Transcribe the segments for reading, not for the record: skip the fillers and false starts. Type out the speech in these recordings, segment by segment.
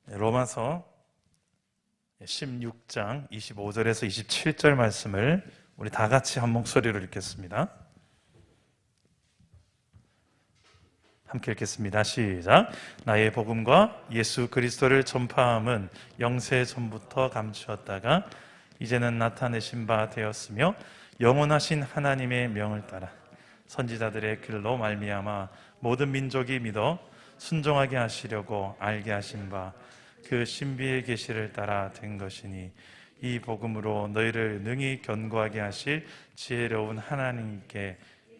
로마서 16장 25절에서 27절 말씀을 우리 다 같이 한 목소리로 읽겠습니다. 함께 읽겠습니다. 시작. 나의 복음과 예수 그리스도를 전파함은 영세 전부터 감추었다가 이제는 나타내신 바 되었으며 영원하신 하나님의 명을 따라 선지자들의 글로 말미암아 모든 민족이 믿어 순종하게 하시려고 알게 하신 바 그 신비의 계시를 따라 된 것이니 이 복음으로 너희를 능히 견고하게 하실 지혜로운 하나님께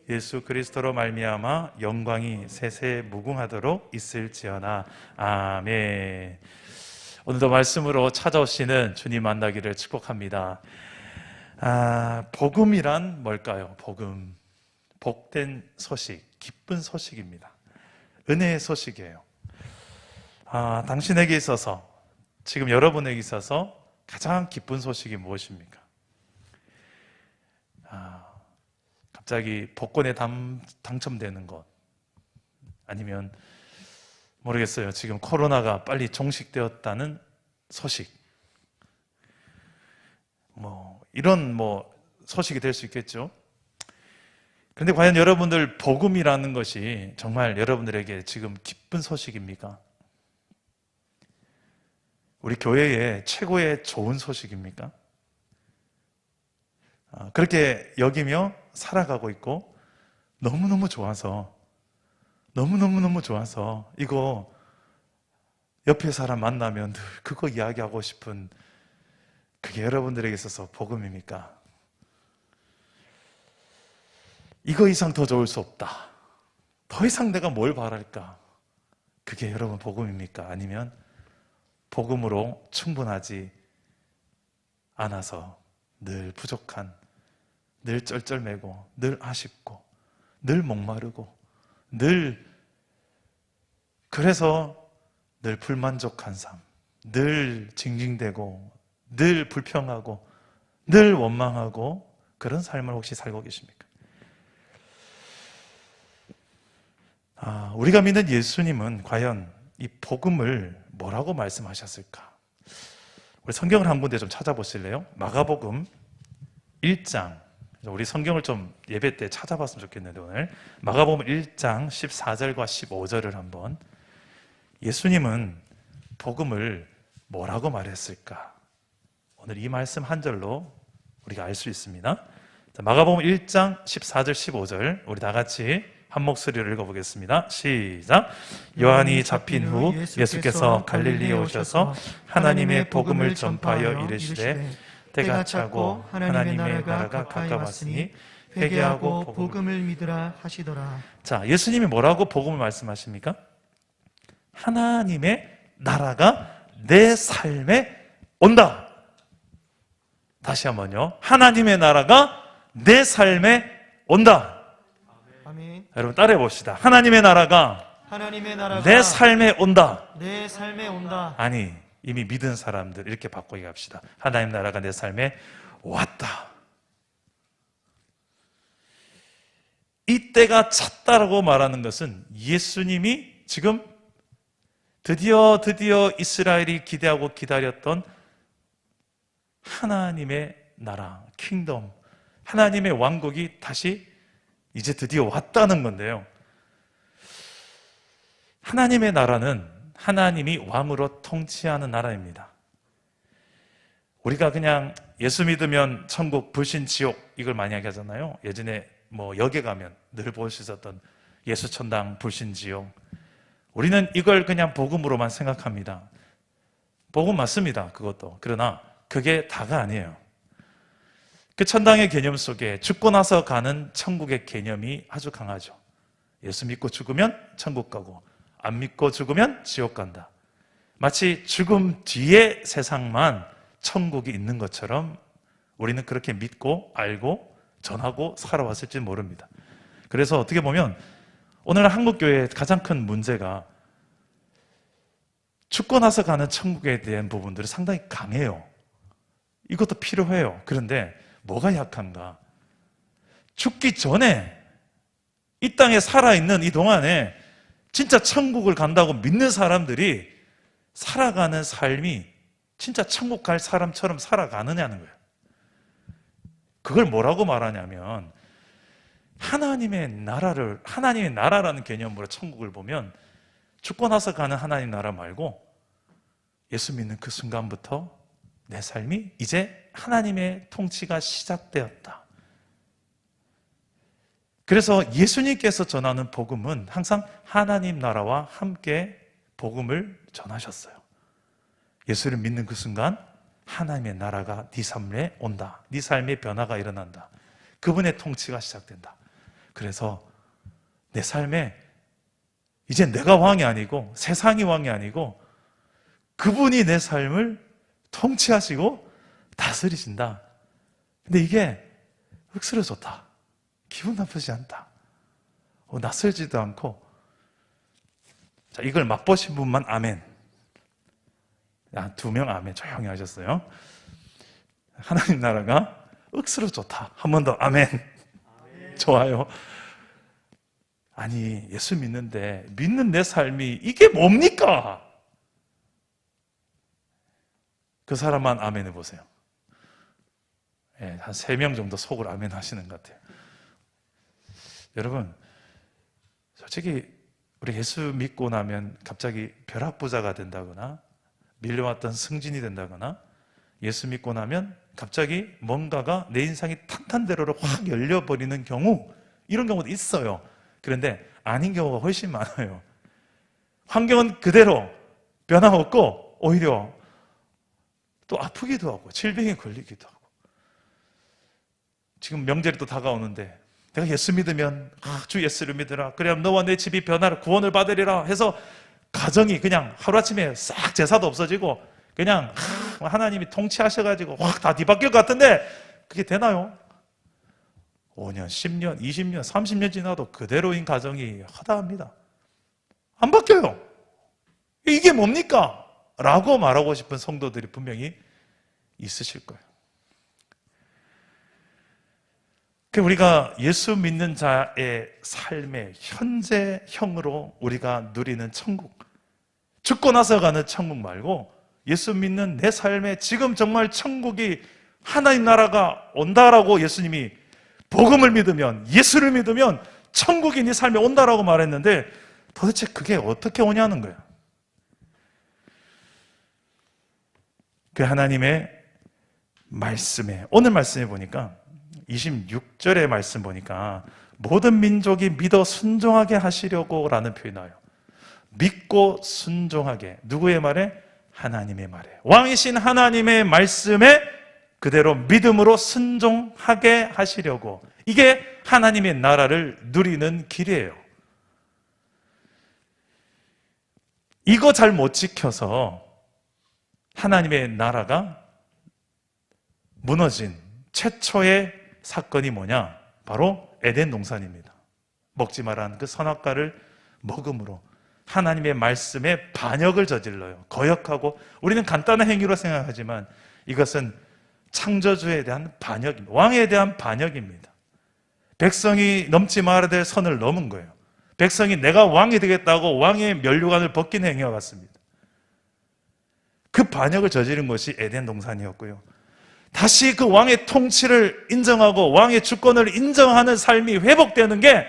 예수 그리스도로 말미암아 영광이 세세 무궁하도록 있을지어다. 아멘. 오늘도 말씀으로 찾아오시는 주님 만나기를 축복합니다. 복음이란 뭘까요? 복음, 복된 소식, 기쁜 소식입니다. 은혜의 소식이에요. 당신에게 있어서, 지금 여러분에게 있어서 가장 기쁜 소식이 무엇입니까? 갑자기 복권에 당첨되는 것, 아니면 모르겠어요. 지금 코로나가 빨리 종식되었다는 소식, 이런 소식이 될 수 있겠죠. 그런데 과연 여러분들 복음이라는 것이 정말 여러분들에게 지금 기쁜 소식입니까? 우리 교회의 최고의 좋은 소식입니까? 그렇게 여기며 살아가고 있고 너무너무 좋아서 이거 옆에 사람 만나면 늘 그거 이야기하고 싶은, 그게 여러분들에게 있어서 복음입니까? 이거 이상 더 좋을 수 없다, 더 이상 내가 뭘 바랄까, 그게 여러분 복음입니까? 아니면 복음으로 충분하지 않아서 늘 부족한, 늘 쩔쩔매고, 늘 아쉽고, 늘 목마르고, 그래서 늘 불만족한 삶, 늘 징징대고, 늘 불평하고, 늘 원망하고, 그런 삶을 혹시 살고 계십니까? 우리가 믿는 예수님은 과연 이 복음을 뭐라고 말씀하셨을까? 우리 성경을 한 군데 좀 찾아보실래요? 마가복음 1장. 우리 성경을 좀 예배 때 찾아봤으면 좋겠는데, 오늘 마가복음 1장 14절과 15절을 한번, 예수님은 복음을 뭐라고 말했을까? 오늘 이 말씀 한 절로 우리가 알 수 있습니다. 마가복음 1장 14절 15절 우리 다 같이 한 목소리로 읽어보겠습니다. 시작. 요한이 잡힌 후 예수께서 갈릴리에 오셔서 하나님의 복음을 전파하여 이르시되 때가 차고 하나님의 나라가 가까웠으니 회개하고 복음을 믿으라 하시더라. 자, 예수님이 뭐라고 복음을 말씀하십니까? 하나님의 나라가 내 삶에 온다. 다시 한번요. 하나님의 나라가 내 삶에 온다. 아멘. 여러분 따라해 봅시다. 하나님의 나라가 내 삶에 온다. 내 삶에 온다. 아니, 이미 믿은 사람들 이렇게 바꾸게 합시다. 하나님 나라가 내 삶에 왔다. 이때가 찼다라고 말하는 것은 예수님이 지금 드디어 이스라엘이 기대하고 기다렸던 하나님의 나라, 킹덤, 하나님의 왕국이 다시 이제 드디어 왔다는 건데요. 하나님의 나라는 하나님이 왕으로 통치하는 나라입니다. 우리가 그냥 예수 믿으면 천국, 불신, 지옥 이걸 많이 하잖아요. 예전에 역에 가면 늘 볼 수 있었던 예수 천당, 불신, 지옥. 우리는 이걸 그냥 복음으로만 생각합니다. 복음 맞습니다. 그것도. 그러나 그게 다가 아니에요. 그 천당의 개념 속에 죽고 나서 가는 천국의 개념이 아주 강하죠. 예수 믿고 죽으면 천국 가고, 안 믿고 죽으면 지옥 간다. 마치 죽음 뒤에 세상만 천국이 있는 것처럼 우리는 그렇게 믿고 알고 전하고 살아왔을지 모릅니다. 그래서 어떻게 보면 오늘 한국교회의 가장 큰 문제가 죽고 나서 가는 천국에 대한 부분들이 상당히 강해요. 이것도 필요해요. 그런데 뭐가 약한가? 죽기 전에 이 땅에 살아있는 이 동안에 진짜 천국을 간다고 믿는 사람들이 살아가는 삶이 진짜 천국 갈 사람처럼 살아가느냐는 거예요. 그걸 뭐라고 말하냐면 하나님의 나라라는 개념으로 천국을 보면 죽고 나서 가는 하나님 나라 말고 예수 믿는 그 순간부터 내 삶이 이제 하나님의 통치가 시작되었다. 그래서 예수님께서 전하는 복음은 항상 하나님 나라와 함께 복음을 전하셨어요. 예수를 믿는 그 순간 하나님의 나라가 네 삶에 온다. 네 삶의 변화가 일어난다. 그분의 통치가 시작된다. 그래서 내 삶에 이제 내가 왕이 아니고 세상이 왕이 아니고 그분이 내 삶을 통치하시고 다스리신다. 근데 이게 억수로 좋다. 기분 나쁘지 않다. 낯설지도 않고. 자, 이걸 맛보신 분만 아멘. 2명 아멘 조용히 하셨어요. 하나님 나라가 억수로 좋다. 한 번 더 아멘. 좋아요. 아니, 예수 믿는데 믿는 내 삶이 이게 뭡니까? 그 사람만 아멘 해보세요. 한 3명 정도 속으로 아멘 하시는 것 같아요. 여러분, 솔직히 우리 예수 믿고 나면 갑자기 벼락부자가 된다거나 밀려왔던 승진이 된다거나 예수 믿고 나면 갑자기 뭔가가 내 인생이 탄탄대로로 확 열려버리는 경우, 이런 경우도 있어요. 그런데 아닌 경우가 훨씬 많아요. 환경은 그대로 변함없고 오히려 또 아프기도 하고 질병에 걸리기도 하고. 지금 명절이 또 다가오는데 내가 예수 믿으면 주 예수를 믿으라. 그래야 너와 내 집이 변화를 구원을 받으리라 해서 가정이 그냥 하루아침에 싹 제사도 없어지고 그냥 하나님이 통치하셔가지고 확 다 뒤바뀔 것 같은데 그게 되나요? 5년, 10년, 20년, 30년 지나도 그대로인 가정이 허다합니다. 안 바뀌어요. 이게 뭡니까? 라고 말하고 싶은 성도들이 분명히 있으실 거예요. 우리가 예수 믿는 자의 삶의 현재형으로 우리가 누리는 천국, 죽고 나서 가는 천국 말고 예수 믿는 내 삶에 지금 정말 천국이 하나님 나라가 온다라고 예수님이 복음을 믿으면, 예수를 믿으면 천국이 네 삶에 온다라고 말했는데 도대체 그게 어떻게 오냐는 거예요. 그 하나님의 말씀에, 오늘 말씀에 보니까 26절의 말씀 보니까 모든 민족이 믿어 순종하게 하시려고 라는 표현이 나와요. 믿고 순종하게. 누구의 말에? 하나님의 말에. 왕이신 하나님의 말씀에 그대로 믿음으로 순종하게 하시려고. 이게 하나님의 나라를 누리는 길이에요. 이거 잘 못 지켜서 하나님의 나라가 무너진 최초의 사건이 뭐냐? 바로 에덴 동산입니다. 먹지 말라는 그 선악과를 먹음으로 하나님의 말씀에 반역을 저질러요. 거역하고, 우리는 간단한 행위로 생각하지만 이것은 창조주에 대한 반역입니다. 왕에 대한 반역입니다. 백성이 넘지 말아야 될 선을 넘은 거예요. 백성이 내가 왕이 되겠다고 왕의 면류관을 벗긴 행위와 같습니다. 그 반역을 저지른 것이 에덴 동산이었고요. 다시 그 왕의 통치를 인정하고 왕의 주권을 인정하는 삶이 회복되는 게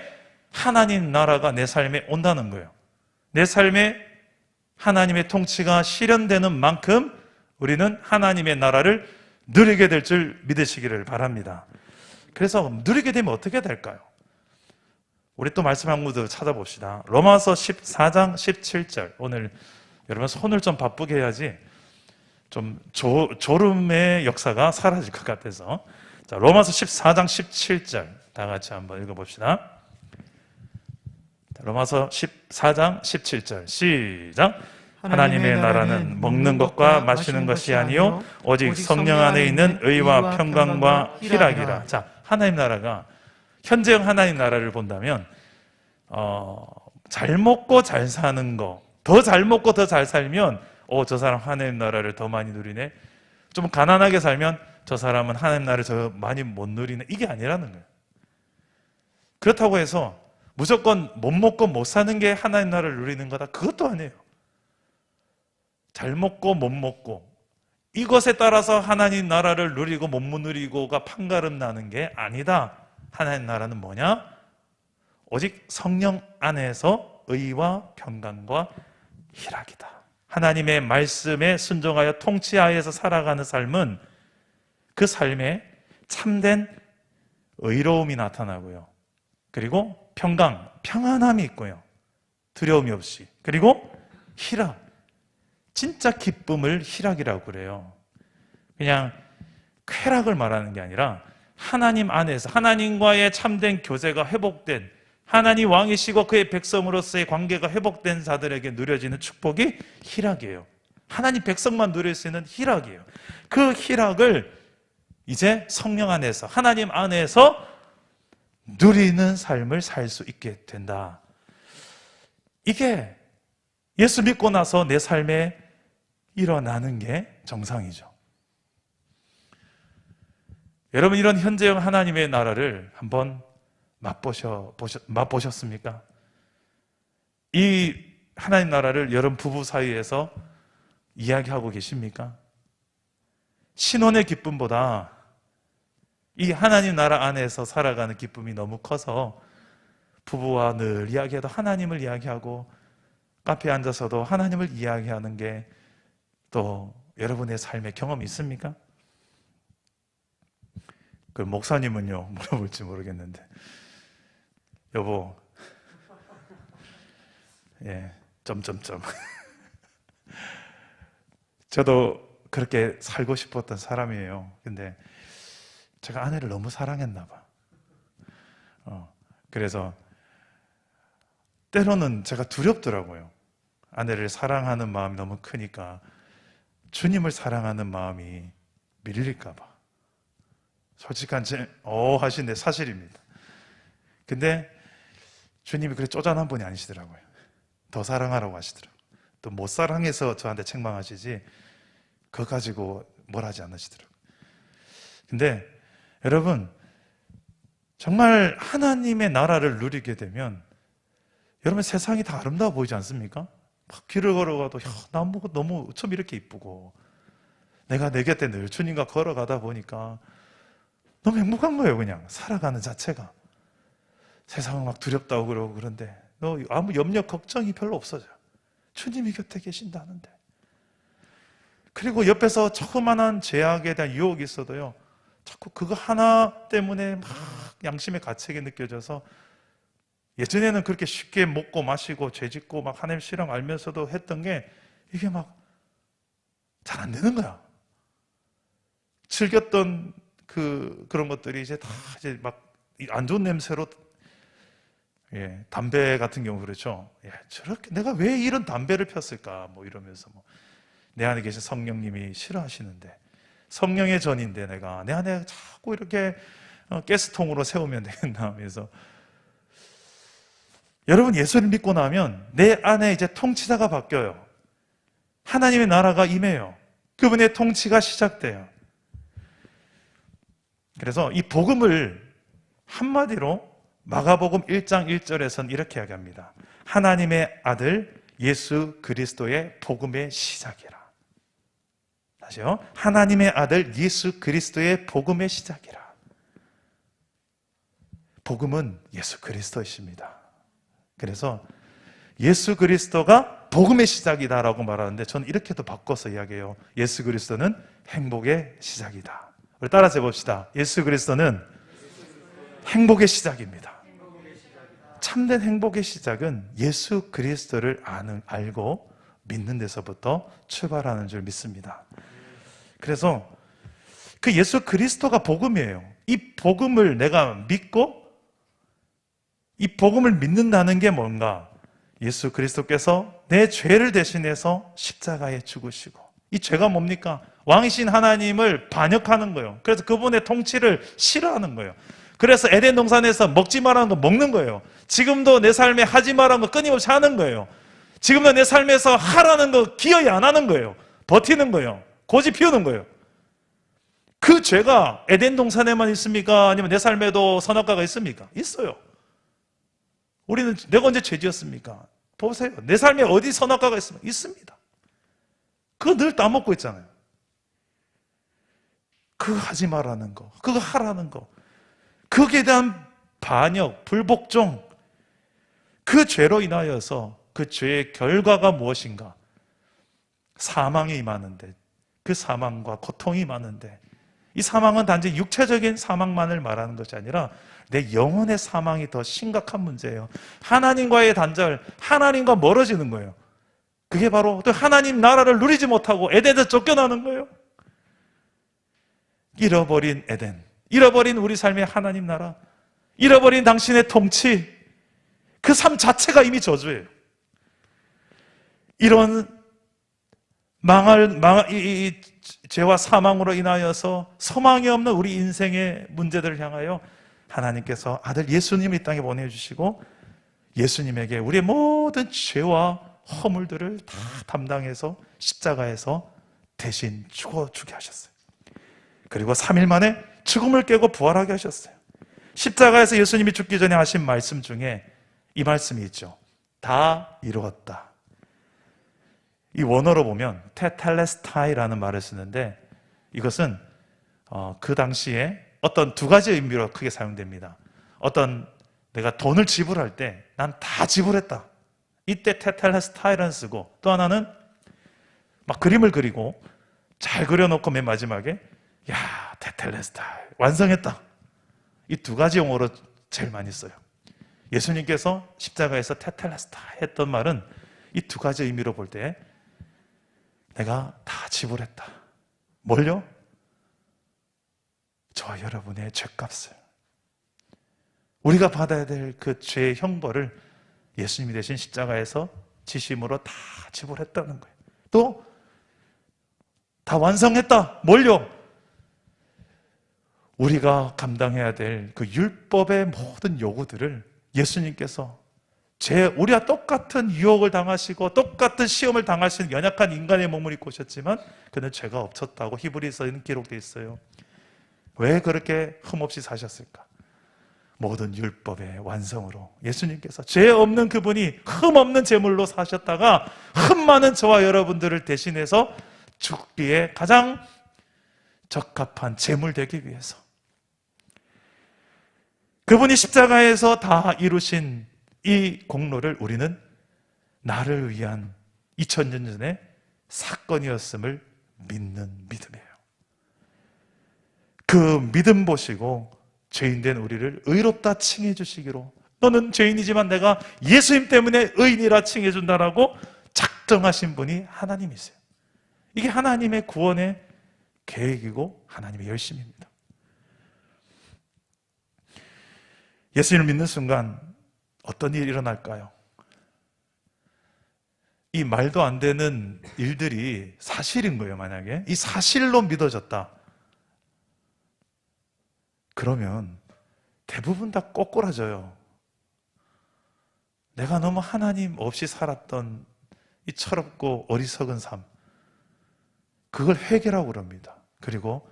하나님 나라가 내 삶에 온다는 거예요. 내 삶에 하나님의 통치가 실현되는 만큼 우리는 하나님의 나라를 누리게 될 줄 믿으시기를 바랍니다. 그래서 누리게 되면 어떻게 될까요? 우리 또 말씀 한 구절 찾아봅시다. 로마서 14장 17절. 오늘 여러분 손을 좀 바쁘게 해야지 좀 졸음의 역사가 사라질 것 같아서. 자, 로마서 14장 17절 다 같이 한번 읽어봅시다. 로마서 14장 17절 시작. 하나님의 나라는 먹는 것과 마시는 것이 아니요 오직 성령 안에 있는 의와 평강과 희락이라. 자, 하나님 나라가, 현재형 하나님 나라를 본다면 잘 먹고 잘 사는 거, 더 잘 먹고 더 잘 살면 저 사람 하나님 나라를 더 많이 누리네. 좀 가난하게 살면 저 사람은 하나님 나라를 더 많이 못 누리네. 이게 아니라는 거예요. 그렇다고 해서 무조건 못 먹고 못 사는 게 하나님 나라를 누리는 거다, 그것도 아니에요. 잘 먹고 못 먹고 이것에 따라서 하나님 나라를 누리고 못 누리고가 판가름 나는 게 아니다. 하나님 나라는 뭐냐? 오직 성령 안에서 의와 평강과 희락이다. 하나님의 말씀에 순종하여 통치하에서 살아가는 삶은 그 삶에 참된 의로움이 나타나고요. 그리고 평강, 평안함이 있고요. 두려움이 없이. 그리고 희락. 진짜 기쁨을 희락이라고 그래요. 그냥 쾌락을 말하는 게 아니라 하나님 안에서 하나님과의 참된 교제가 회복된, 하나님 왕이시고 그의 백성으로서의 관계가 회복된 자들에게 누려지는 축복이 희락이에요. 하나님 백성만 누릴 수 있는 희락이에요. 그 희락을 이제 성령 안에서, 하나님 안에서 누리는 삶을 살 수 있게 된다. 이게 예수 믿고 나서 내 삶에 일어나는 게 정상이죠. 여러분, 이런 현재형 하나님의 나라를 한번 맛보셨습니까? 이 하나님 나라를 여러분 부부 사이에서 이야기하고 계십니까? 신혼의 기쁨보다 이 하나님 나라 안에서 살아가는 기쁨이 너무 커서 부부와 늘 이야기해도 하나님을 이야기하고 카페에 앉아서도 하나님을 이야기하는 게 또 여러분의 삶의 경험이 있습니까? 그 목사님은요, 물어볼지 모르겠는데, 여보, 점점점. 저도 그렇게 살고 싶었던 사람이에요. 근데 제가 아내를 너무 사랑했나 봐. 그래서 때로는 제가 두렵더라고요. 아내를 사랑하는 마음이 너무 크니까 주님을 사랑하는 마음이 밀릴까 봐. 솔직한 하신데 사실입니다. 근데 주님이 그렇게 쪼잔한 분이 아니시더라고요. 더 사랑하라고 하시더라고요. 또 못 사랑해서 저한테 책망하시지 그거 가지고 뭘 하지 않으시더라고요. 근데 여러분, 정말 하나님의 나라를 누리게 되면 여러분 세상이 다 아름다워 보이지 않습니까? 막 길을 걸어가도 나무가 너무 어쩜 이렇게 이쁘고, 내가 내 곁에 늘 주님과 걸어가다 보니까 너무 행복한 거예요. 그냥 살아가는 자체가. 세상은 막 두렵다고 그러고 그런데 아무 염려 걱정이 별로 없어져요. 주님이 곁에 계신다는데. 그리고 옆에서 조그만한 죄악에 대한 유혹이 있어도요, 자꾸 그거 하나 때문에 막 양심의 가책이 느껴져서, 예전에는 그렇게 쉽게 먹고 마시고 죄짓고 막 하나님 싫어 알면서도 했던 게 이게 막 잘 안 되는 거야. 즐겼던 그런 것들이 이제 다 이제 막 안 좋은 냄새로, 담배 같은 경우 그렇죠. 저렇게 내가 왜 이런 담배를 폈을까? 뭐 이러면서 내 안에 계신 성령님이 싫어하시는데, 성령의 전인데 내가 내 안에 자꾸 이렇게 가스통으로 세우면 되겠나 하면서. 여러분, 예수를 믿고 나면 내 안에 이제 통치자가 바뀌어요. 하나님의 나라가 임해요. 그분의 통치가 시작돼요. 그래서 이 복음을 한마디로 마가복음 1장 1절에서는 이렇게 이야기합니다. 하나님의 아들 예수 그리스도의 복음의 시작이라. 다시요. 하나님의 아들 예수 그리스도의 복음의 시작이라. 복음은 예수 그리스도이십니다. 그래서 예수 그리스도가 복음의 시작이다라고 말하는데, 저는 이렇게도 바꿔서 이야기해요. 예수 그리스도는 행복의 시작이다. 우리 따라서 해봅시다. 예수 그리스도는 행복의 시작입니다. 참된 행복의 시작은 예수 그리스도를 알고 믿는 데서부터 출발하는 줄 믿습니다. 그래서 그 예수 그리스도가 복음이에요. 이 복음을 내가 믿고, 이 복음을 믿는다는 게 뭔가? 예수 그리스도께서 내 죄를 대신해서 십자가에 죽으시고, 이 죄가 뭡니까? 왕이신 하나님을 반역하는 거예요. 그래서 그분의 통치를 싫어하는 거예요. 그래서 에덴 동산에서 먹지 말라는 거 먹는 거예요. 지금도 내 삶에 하지 말라는 거 끊임없이 하는 거예요. 지금도 내 삶에서 하라는 거 기어이 안 하는 거예요. 버티는 거예요. 고집 피우는 거예요. 그 죄가 에덴 동산에만 있습니까? 아니면 내 삶에도 선악과가 있습니까? 있어요. 우리는 내가 언제 죄 지었습니까? 보세요. 내 삶에 어디 선악과가 있습니까? 있습니다. 그거 늘 따먹고 있잖아요. 그거 하지 말라는 거, 그거 하라는 거, 거기에 대한 반역, 불복종, 그 죄로 인하여서 그 죄의 결과가 무엇인가? 사망이 임하는데, 그 사망과 고통이 많은데, 이 사망은 단지 육체적인 사망만을 말하는 것이 아니라 내 영혼의 사망이 더 심각한 문제예요. 하나님과의 단절, 하나님과 멀어지는 거예요. 그게 바로 또 하나님 나라를 누리지 못하고 에덴에서 쫓겨나는 거예요. 잃어버린 에덴, 잃어버린 우리 삶의 하나님 나라, 잃어버린 당신의 통치, 그 삶 자체가 이미 저주예요. 이런 이 죄와 사망으로 인하여서 소망이 없는 우리 인생의 문제들을 향하여 하나님께서 아들 예수님을 이 땅에 보내주시고 예수님에게 우리의 모든 죄와 허물들을 다 담당해서 십자가에서 대신 죽게 하셨어요. 그리고 3일 만에 죽음을 깨고 부활하게 하셨어요. 십자가에서 예수님이 죽기 전에 하신 말씀 중에 이 말씀이 있죠. 다 이루었다. 이 원어로 보면 테텔레스타이라는 말을 쓰는데 이것은 그 당시에 어떤 두 가지 의미로 크게 사용됩니다. 어떤 내가 돈을 지불할 때 난 다 지불했다. 이때 테텔레스타이라는 쓰고 또 하나는 막 그림을 그리고 잘 그려놓고 맨 마지막에 야 테텔레스타이 완성했다. 이 두 가지 용어로 제일 많이 써요. 예수님께서 십자가에서 테텔레스타이 했던 말은 이 두 가지 의미로 볼 때 내가 다 지불했다. 뭘요? 저와 여러분의 죄값을, 우리가 받아야 될 그 죄의 형벌을 예수님이 대신 십자가에서 지심으로 다 지불했다는 거예요. 또 다 완성했다. 뭘요? 우리가 감당해야 될 그 율법의 모든 요구들을 예수님께서 우리와 똑같은 유혹을 당하시고 똑같은 시험을 당하시는 연약한 인간의 몸을 입고 오셨지만 그는 죄가 없었다고 히브리서에는 기록되어 있어요. 왜 그렇게 흠없이 사셨을까? 모든 율법의 완성으로 예수님께서 죄 없는 그분이 흠 없는 제물로 사셨다가 흠 많은 저와 여러분들을 대신해서 죽기에 가장 적합한 제물 되기 위해서 그분이 십자가에서 다 이루신 이 공로를 우리는 나를 위한 2000년 전의 사건이었음을 믿는 믿음이에요. 그 믿음 보시고 죄인된 우리를 의롭다 칭해 주시기로, 너는 죄인이지만 내가 예수님 때문에 의인이라 칭해 준다라고 작정하신 분이 하나님이세요. 이게 하나님의 구원의 계획이고 하나님의 열심입니다. 예수님을 믿는 순간 어떤 일이 일어날까요? 이 말도 안 되는 일들이 사실인 거예요. 만약에 이 사실로 믿어졌다 그러면 대부분 다 꼬꾸라져요. 내가 너무 하나님 없이 살았던 이 철없고 어리석은 삶, 그걸 회개라고 그럽니다. 그리고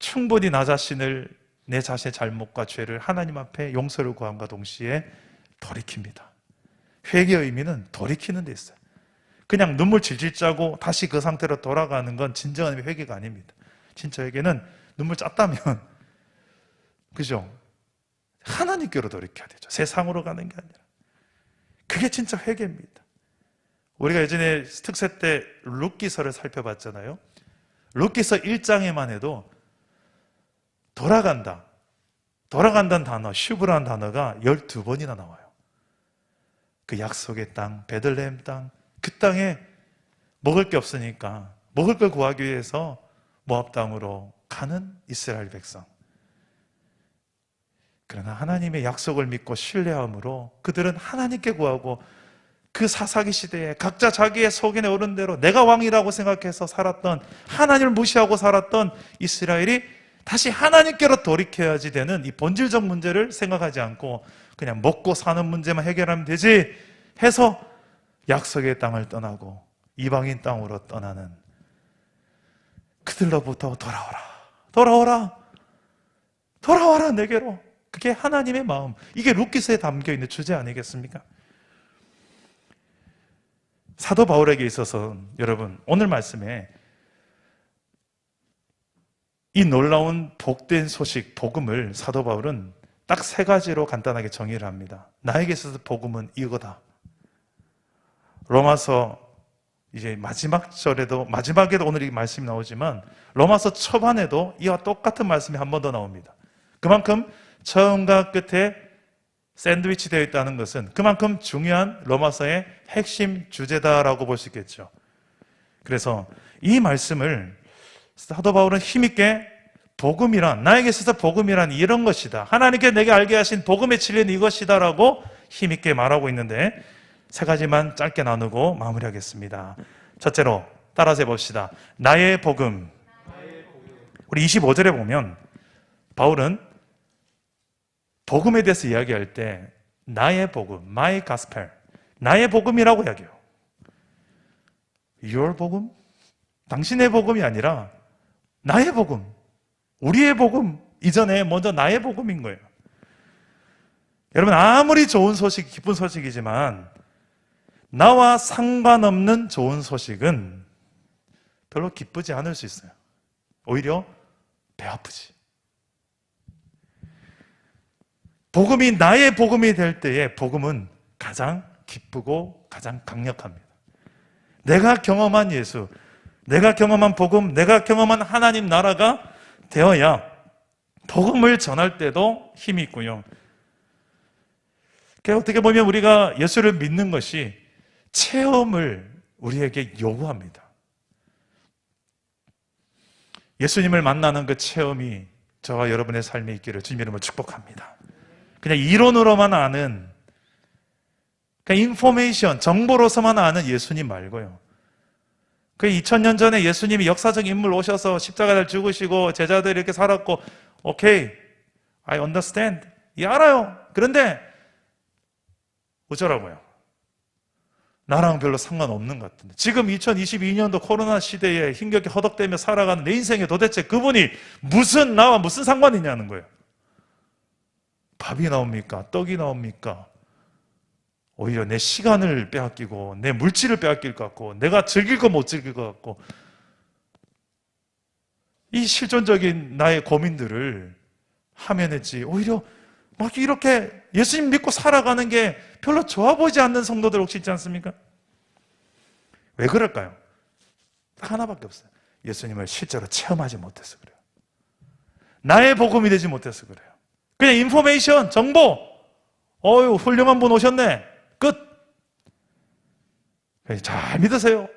충분히 나 자신을, 내 자신의 잘못과 죄를 하나님 앞에 용서를 구함과 동시에 돌이킵니다. 회개의 의미는 돌이키는 데 있어요. 그냥 눈물 질질 짜고 다시 그 상태로 돌아가는 건 진정한 회개가 아닙니다. 진짜 회개는 눈물 짰다면 그죠? 하나님께로 돌이켜야 되죠. 세상으로 가는 게 아니라. 그게 진짜 회개입니다. 우리가 예전에 특세 때 룻기서를 살펴봤잖아요. 룻기서 1장에만 해도 돌아간다는 단어, 슈브라는 단어가 12번이나 나와요. 그 약속의 땅, 베들레헴 땅, 그 땅에 먹을 게 없으니까 먹을 걸 구하기 위해서 모압 땅으로 가는 이스라엘 백성. 그러나 하나님의 약속을 믿고 신뢰함으로 그들은 하나님께 구하고 그 사사기 시대에 각자 자기의 속인에 오른 대로 내가 왕이라고 생각해서 살았던, 하나님을 무시하고 살았던 이스라엘이 다시 하나님께로 돌이켜야지 되는 이 본질적 문제를 생각하지 않고 그냥 먹고 사는 문제만 해결하면 되지 해서 약속의 땅을 떠나고 이방인 땅으로 떠나는 그들로부터 돌아와라 내게로. 그게 하나님의 마음, 이게 룻기서에 담겨있는 주제 아니겠습니까? 사도 바울에게 있어서 여러분 오늘 말씀에 이 놀라운 복된 소식, 복음을 사도 바울은 딱 세 가지로 간단하게 정의를 합니다. 나에게 있어서 복음은 이거다. 로마서 이제 마지막에도 오늘 이 말씀이 나오지만 로마서 초반에도 이와 똑같은 말씀이 한 번 더 나옵니다. 그만큼 처음과 끝에 샌드위치 되어 있다는 것은 그만큼 중요한 로마서의 핵심 주제다라고 볼 수 있겠죠. 그래서 이 말씀을 사도 바울은 힘있게 복음이란, 나에게 있어서 복음이란 이런 것이다. 하나님께 내게 알게 하신 복음의 진리는 이것이다라고 힘있게 말하고 있는데 세 가지만 짧게 나누고 마무리하겠습니다. 첫째로 따라서 해봅시다. 나의 복음. 우리 25절에 보면 바울은 복음에 대해서 이야기할 때 나의 복음, my gospel, 나의 복음이라고 이야기해요. your 복음? 당신의 복음이 아니라 나의 복음, 우리의 복음 이전에 먼저 나의 복음인 거예요. 여러분 아무리 좋은 소식, 기쁜 소식이지만 나와 상관없는 좋은 소식은 별로 기쁘지 않을 수 있어요. 오히려 배 아프지. 복음이 나의 복음이 될 때에 복음은 가장 기쁘고 가장 강력합니다. 내가 경험한 예수, 내가 경험한 복음, 내가 경험한 하나님 나라가 되어야 복음을 전할 때도 힘이 있고요. 어떻게 보면 우리가 예수를 믿는 것이 체험을 우리에게 요구합니다. 예수님을 만나는 그 체험이 저와 여러분의 삶에 있기를 주님 이름으로 축복합니다. 그냥 이론으로만 아는, 그냥 인포메이션, 정보로서만 아는 예수님 말고요. 그 2000년 전에 예수님이 역사적 인물 오셔서 십자가를 죽으시고 제자들이 이렇게 살았고, 오케이, I understand. 이 알아요. 그런데 어쩌라고요? 나랑 별로 상관없는 것 같은데. 지금 2022년도 코로나 시대에 힘겹게 허덕대며 살아가는 내 인생에 도대체 그분이 나와 무슨 상관이 있냐는 거예요. 밥이 나옵니까? 떡이 나옵니까? 오히려 내 시간을 빼앗기고 내 물질을 빼앗길 것 같고 내가 즐길 거 못 즐길 것 같고 이 실존적인 나의 고민들을 하면 했지 오히려 막 이렇게 예수님 믿고 살아가는 게 별로 좋아 보이지 않는 성도들 혹시 있지 않습니까? 왜 그럴까요? 딱 하나밖에 없어요. 예수님을 실제로 체험하지 못해서 그래요. 나의 복음이 되지 못해서 그래요. 그냥 인포메이션, 정보. 어유 훌륭한 분 오셨네. 끝. 잘 믿으세요.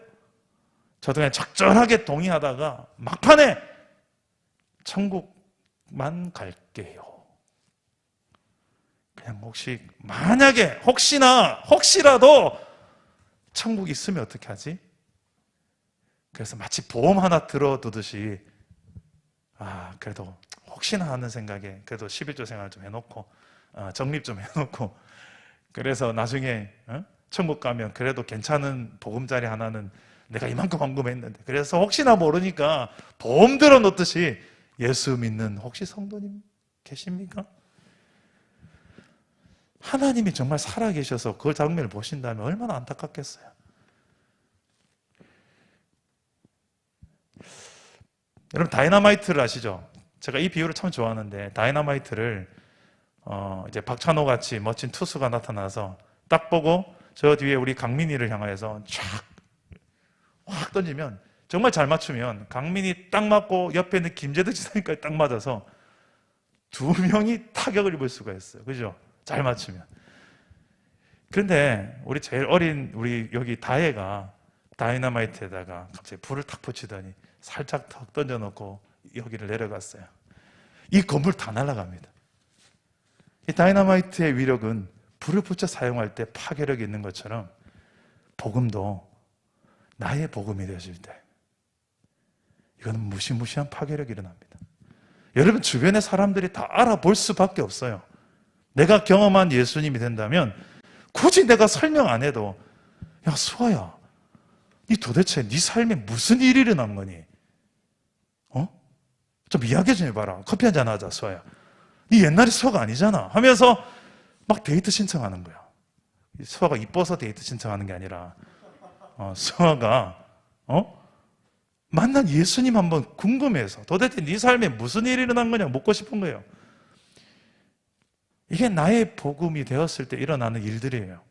저도 그냥 적절하게 동의하다가 막판에 천국만 갈게요. 그냥 만약에 혹시라도 천국 있으면 어떻게 하지? 그래서 마치 보험 하나 들어두듯이 그래도 혹시나 하는 생각에 그래도 11조 생활 좀 해놓고 적립 좀 해놓고 그래서 나중에 천국 가면 그래도 괜찮은 보금자리 하나는 내가 이만큼 헌금했는데 그래서 혹시나 모르니까 보험 들어놓듯이 예수 믿는 혹시 성도님 계십니까? 하나님이 정말 살아계셔서 그 장면을 보신다면 얼마나 안타깝겠어요. 여러분 다이너마이트를 아시죠? 제가 이 비유를 참 좋아하는데 다이너마이트를 이제 박찬호 같이 멋진 투수가 나타나서 딱 보고 저 뒤에 우리 강민이를 향해서 확 던지면 정말 잘 맞추면 강민이 딱 맞고 옆에 있는 김재득 지사님까지 딱 맞아서 두 명이 타격을 입을 수가 있어요. 그죠? 잘 맞추면. 그런데 우리 제일 어린 우리 여기 다혜가 다이너마이트에다가 갑자기 불을 탁 붙이더니 살짝 턱 던져놓고 여기를 내려갔어요. 이 건물 다 날아갑니다. 이 다이너마이트의 위력은 불을 붙여 사용할 때 파괴력이 있는 것처럼 복음도 나의 복음이 되어질 때 이거는 무시무시한 파괴력이 일어납니다. 여러분 주변의 사람들이 다 알아볼 수밖에 없어요. 내가 경험한 예수님이 된다면 굳이 내가 설명 안 해도 야 수아야 니 도대체 네 삶에 무슨 일이 일어난 거니? 좀 이야기 좀 해봐라. 커피 한잔 하자 수아야. 네 옛날에 수아가 아니잖아 하면서 막 데이트 신청하는 거야. 수아가 이뻐서 데이트 신청하는 게 아니라 승화가 만난 예수님 한번 궁금해서 도대체 네 삶에 무슨 일이 일어난 거냐 묻고 싶은 거예요. 이게 나의 복음이 되었을 때 일어나는 일들이에요.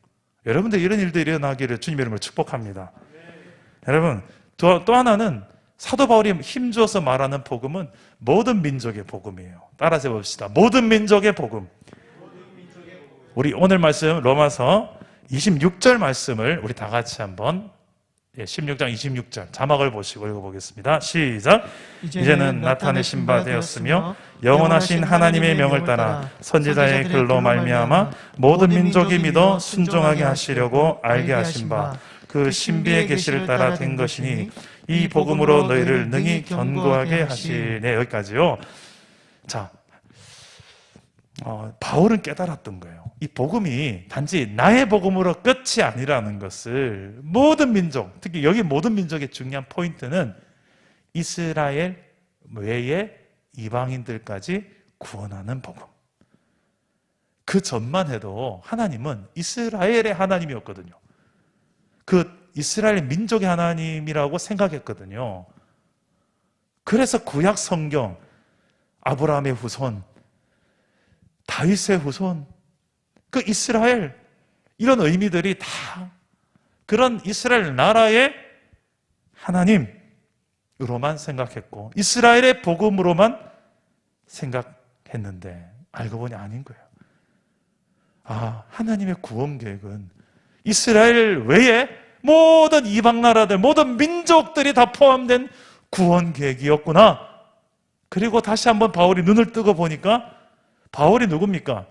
여러분들 이런 일들이 일어나기를 주님의 이름으로 축복합니다. 여러분 또 하나는 사도 바울이 힘주어서 말하는 복음은 모든 민족의 복음이에요. 따라서 봅시다. 모든 민족의 복음. 우리 오늘 말씀 로마서 26절 말씀을 우리 다 같이 한번 16장 26절 자막을 보시고 읽어보겠습니다. 시작. 이제는 나타내신 바 되었으며 영원하신 하나님의 명을 따라 선지자의 글로 말미암아 모든 민족이 믿어 순종하게 하시려고 알게 하신 바 그 신비의 계시를 따라 된 것이니 이 복음으로 너희를 능히 견고하게 하시네. 여기까지요. 자, 바울은 깨달았던 거예요. 이 복음이 단지 나의 복음으로 끝이 아니라는 것을 모든 민족, 특히 여기 모든 민족의 중요한 포인트는 이스라엘 외의 이방인들까지 구원하는 복음. 그 전만 해도 하나님은 이스라엘의 하나님이었거든요. 그 이스라엘 민족의 하나님이라고 생각했거든요. 그래서 구약 성경, 아브라함의 후손, 다윗의 후손, 그 이스라엘, 이런 의미들이 다 그런 이스라엘 나라의 하나님으로만 생각했고 이스라엘의 복음으로만 생각했는데 알고 보니 아닌 거예요. 하나님의 구원 계획은 이스라엘 외에 모든 이방 나라들, 모든 민족들이 다 포함된 구원 계획이었구나. 그리고 다시 한번 바울이 눈을 뜨고 보니까 바울이 누굽니까?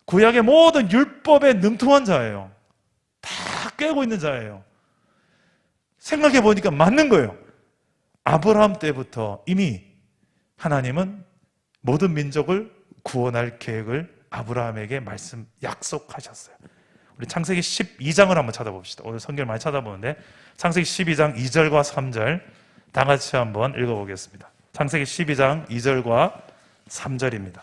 구약의 모든 율법에 능통한 자예요. 다 깨고 있는 자예요. 생각해 보니까 맞는 거예요. 아브라함 때부터 이미 하나님은 모든 민족을 구원할 계획을 아브라함에게 약속하셨어요. 우리 창세기 12장을 한번 찾아봅시다. 오늘 성경을 많이 찾아보는데 창세기 12장 2절과 3절 다 같이 한번 읽어보겠습니다. 창세기 12장 2절과 3절입니다.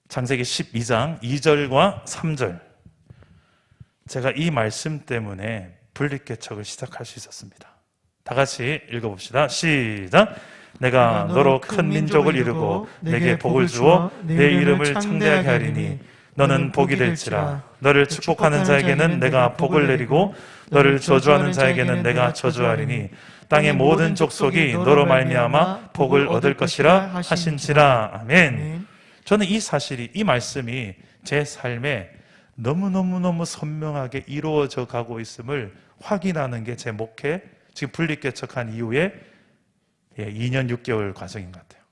창세기 12장 2절과 3절. 제가 이 말씀 때문에 분립개척을 시작할 수 있었습니다. 다 같이 읽어봅시다. 시작. 내가 너로 큰 민족을 이루고 내게 복을 주어 내 이름을 창대하게 하리니 너는 복이 될지라. 너를 축복하는 자에게는 내가 복을 내리고 너를 저주하는 자에게는 내가 저주하리니 땅의 모든 족속이 너로 말미암아 복을 얻을 것이라 하신지라. 아멘. 저는 이 사실이, 이 말씀이 제 삶에 너무너무너무 선명하게 이루어져 가고 있음을 확인하는 게 제 목회, 지금 분립개척한 이후에 2년 6개월 과정인 것 같아요.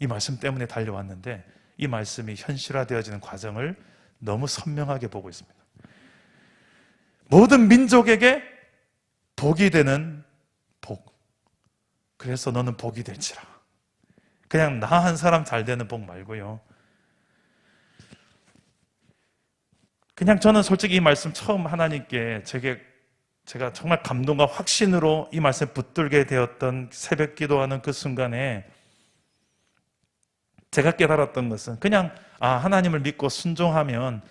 이 말씀 때문에 달려왔는데 이 말씀이 현실화되어지는 과정을 너무 선명하게 보고 있습니다. 모든 민족에게 복이 되는 복. 그래서 너는 복이 될지라. 그냥 나 한 사람 잘 되는 복 말고요. 그냥 저는 솔직히 이 말씀 처음 하나님께 제가 정말 감동과 확신으로 이 말씀 붙들게 되었던 새벽 기도하는 그 순간에 제가 깨달았던 것은 그냥 하나님을 믿고 순종하면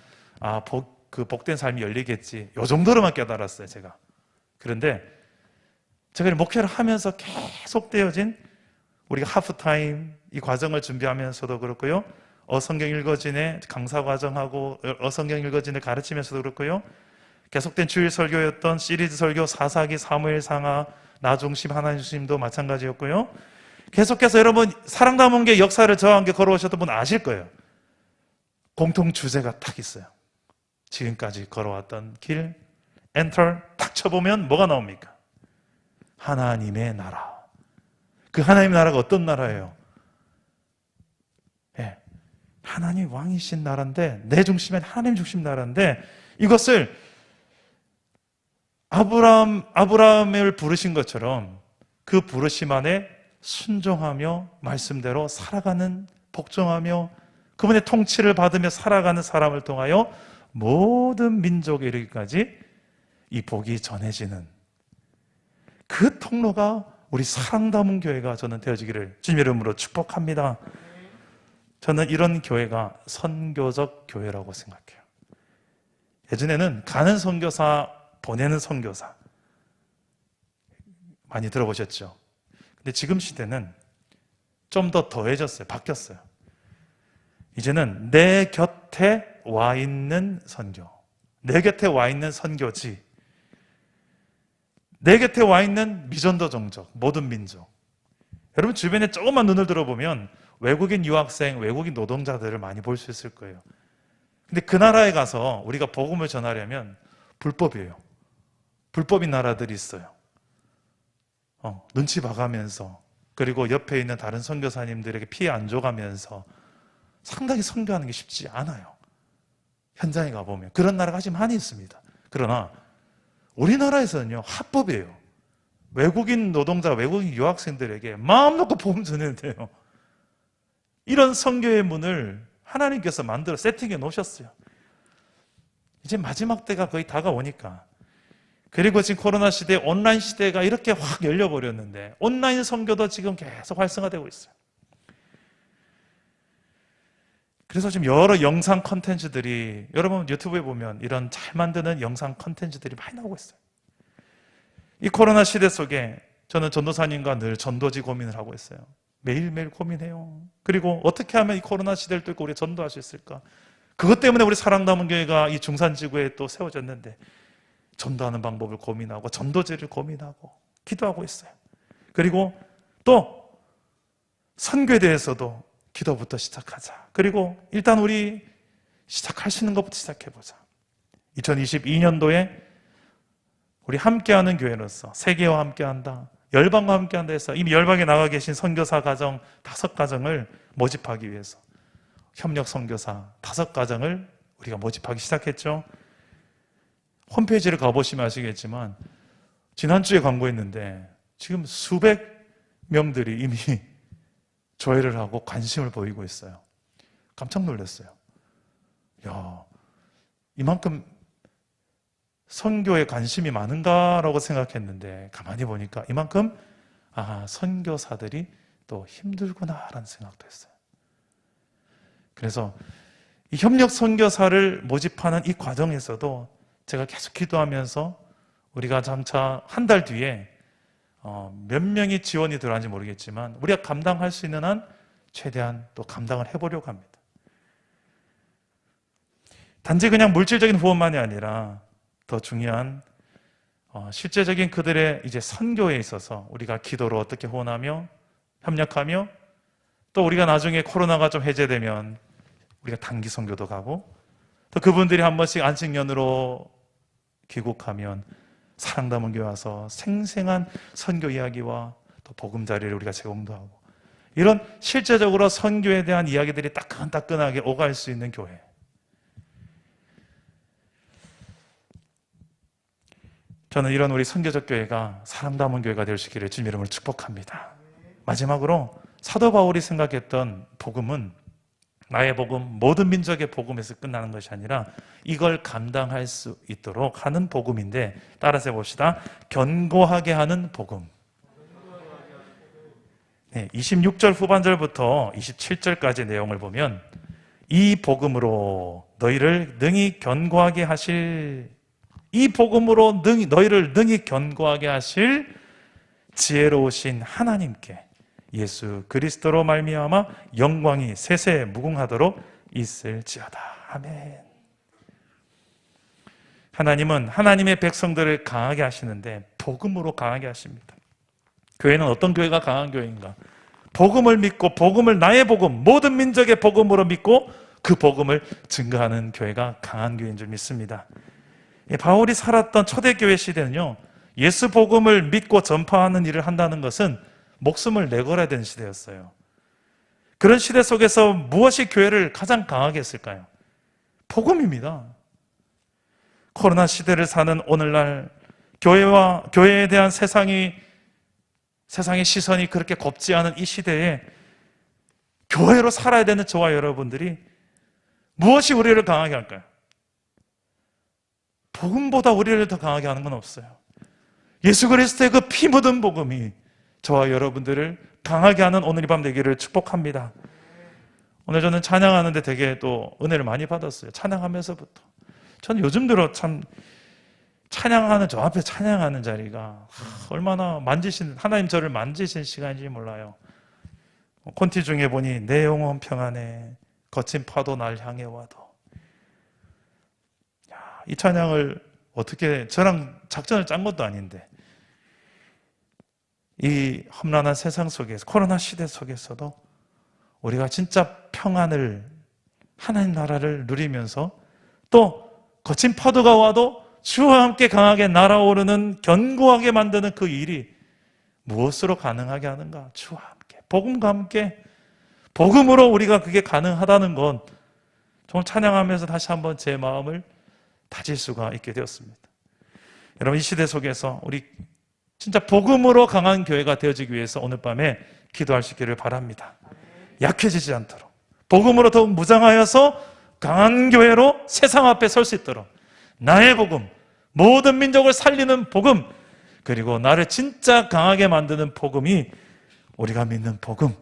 그 복된 삶이 열리겠지, 이 정도로만 깨달았어요. 제가. 그런데 제가 목회를 하면서 계속 되어진 우리가 하프타임 이 과정을 준비하면서도 그렇고요, 어성경 읽어진의 강사 과정하고 어성경 읽어진을 가르치면서도 그렇고요, 계속된 주일 설교였던 시리즈 설교 사사기, 사무엘 상하, 나 중심, 하나님 중심도 마찬가지였고요. 계속해서 여러분 사랑 담은 역사를 저와 함께 걸어오셨던 분 아실 거예요. 공통 주제가 딱 있어요. 지금까지 걸어왔던 길, 엔터 딱 쳐보면 뭐가 나옵니까? 하나님의 나라. 그 하나님의 나라가 어떤 나라예요? 네. 하나님 왕이신 나라인데, 내 중심엔 하나님 중심 나라인데, 이것을 아브라함을 부르신 것처럼 그 부르심 안에 순종하며 말씀대로 살아가는, 복종하며 그분의 통치를 받으며 살아가는 사람을 통하여 모든 민족에 이르기까지 이 복이 전해지는 그 통로가 우리 사랑 담은 교회가 저는 되어지기를 주님 이름으로 축복합니다. 저는 이런 교회가 선교적 교회라고 생각해요. 예전에는 가는 선교사, 보내는 선교사 많이 들어보셨죠? 근데 지금 시대는 좀 더 더해졌어요. 바뀌었어요. 이제는 내 곁에 와 있는 선교, 내 곁에 와 있는 선교지, 내 곁에 와 있는 미전도 종족, 모든 민족. 여러분 주변에 조금만 눈을 들어보면 외국인 유학생, 외국인 노동자들을 많이 볼 수 있을 거예요. 근데 그 나라에 가서 우리가 복음을 전하려면 불법이에요. 불법인 나라들이 있어요. 눈치 봐가면서, 그리고 옆에 있는 다른 선교사님들에게 피해 안 줘가면서 상당히 선교하는 게 쉽지 않아요. 현장에 가보면 그런 나라가 아직 많이 있습니다. 그러나 우리나라에서는요, 합법이에요. 외국인 노동자, 외국인 유학생들에게 마음 놓고 복음 전해도 돼요. 이런 선교의 문을 하나님께서 만들어 세팅해 놓으셨어요. 이제 마지막 때가 거의 다가오니까, 그리고 지금 코로나 시대, 온라인 시대가 이렇게 확 열려버렸는데 온라인 선교도 지금 계속 활성화되고 있어요. 그래서 지금 여러 영상 컨텐츠들이, 여러분 유튜브에 보면 이런 잘 만드는 영상 컨텐츠들이 많이 나오고 있어요. 이 코로나 시대 속에 저는 전도사님과 늘 전도지 고민을 하고 있어요. 매일매일 고민해요. 그리고 어떻게 하면 이 코로나 시대를 뚫고 우리 전도할 수 있을까? 그것 때문에 우리 사랑담은 교회가 이 중산지구에 또 세워졌는데, 전도하는 방법을 고민하고 전도지를 고민하고 기도하고 있어요. 그리고 또 선교에 대해서도 기도부터 시작하자. 그리고 일단 우리 시작할 수 있는 것부터 시작해보자. 2022년도에 우리 함께하는 교회로서 세계와 함께한다, 열방과 함께한다 해서 이미 열방에 나가 계신 선교사 가정 5가정을 모집하기 위해서 협력 선교사 5가정을 우리가 모집하기 시작했죠. 홈페이지를 가보시면 아시겠지만 지난주에 광고했는데 지금 수백 명들이 이미 조회를 하고 관심을 보이고 있어요. 깜짝 놀랐어요. 야, 이만큼 선교에 관심이 많은가라고 생각했는데 가만히 보니까 이만큼 선교사들이 또 힘들구나라는 생각도 했어요. 그래서 이 협력 선교사를 모집하는 이 과정에서도 제가 계속 기도하면서 우리가 장차 한 달 뒤에 몇 명이 지원이 들어왔는지 모르겠지만 우리가 감당할 수 있는 한 최대한 또 감당을 해보려고 합니다. 단지 그냥 물질적인 후원만이 아니라 더 중요한 실제적인 그들의 이제 선교에 있어서 우리가 기도로 어떻게 후원하며 협력하며, 또 우리가 나중에 코로나가 좀 해제되면 우리가 단기 선교도 가고, 또 그분들이 한 번씩 안식년으로 귀국하면 사랑담은 교회 와서 생생한 선교 이야기와 또 보금자리를 우리가 제공도 하고, 이런 실제적으로 선교에 대한 이야기들이 따끈따끈하게 오갈 수 있는 교회. 저는 이런 우리 선교적 교회가 사랑담은 교회가 될 수 있기를 주님 이름으로 축복합니다. 마지막으로 사도 바울이 생각했던 복음은 나의 복음, 모든 민족의 복음에서 끝나는 것이 아니라 이걸 감당할 수 있도록 하는 복음인데, 따라서 해봅시다. 견고하게 하는 복음. 26절 후반절부터 27절까지 내용을 보면 이 복음으로 너희를 능히 견고하게 하실, 이 복음으로 너희를 능히 견고하게 하실 지혜로우신 하나님께 예수 그리스도로 말미암아 영광이 세세 무궁하도록 있을지어다. 아멘. 하나님은 하나님의 백성들을 강하게 하시는데 복음으로 강하게 하십니다. 교회는 어떤 교회가 강한 교회인가? 복음을 믿고, 복음을 나의 복음, 모든 민족의 복음으로 믿고 그 복음을 증거하는 교회가 강한 교회인 줄 믿습니다. 바울이 살았던 초대교회 시대는요, 예수 복음을 믿고 전파하는 일을 한다는 것은 목숨을 내걸어야 되는 시대였어요. 그런 시대 속에서 무엇이 교회를 가장 강하게 했을까요? 복음입니다. 코로나 시대를 사는 오늘날 교회에 대한 세상의 시선이 그렇게 곱지 않은 이 시대에 교회로 살아야 되는 저와 여러분들이 무엇이 우리를 강하게 할까요? 복음보다 우리를 더 강하게 하는 건 없어요. 예수 그리스도의 그 피 묻은 복음이 저와 여러분들을 강하게 하는 오늘 이 밤 되기를 축복합니다. 오늘 저는 찬양하는데 되게 또 은혜를 많이 받았어요. 찬양하면서부터 저는 요즘 들어 참 찬양하는, 저 앞에 찬양하는 자리가 얼마나 하나님 저를 만지신 시간인지 몰라요. 콘티 중에 보니 내 영혼 평안해 거친 파도 날 향해 와도. 이 찬양을 어떻게, 저랑 작전을 짠 것도 아닌데 이 험난한 세상 속에서, 코로나 시대 속에서도 우리가 진짜 평안을, 하나님 나라를 누리면서 또 거친 파도가 와도 주와 함께 강하게 날아오르는, 견고하게 만드는 그 일이 무엇으로 가능하게 하는가? 주와 함께, 복음과 함께, 복음으로 우리가 그게 가능하다는 건 정말 찬양하면서 다시 한번 제 마음을 다질 수가 있게 되었습니다. 여러분, 이 시대 속에서 우리 진짜 복음으로 강한 교회가 되어지기 위해서 오늘 밤에 기도할 수 있기를 바랍니다. 약해지지 않도록 복음으로 더욱 무장하여서 강한 교회로 세상 앞에 설 수 있도록, 나의 복음, 모든 민족을 살리는 복음, 그리고 나를 진짜 강하게 만드는 복음이 우리가 믿는 복음,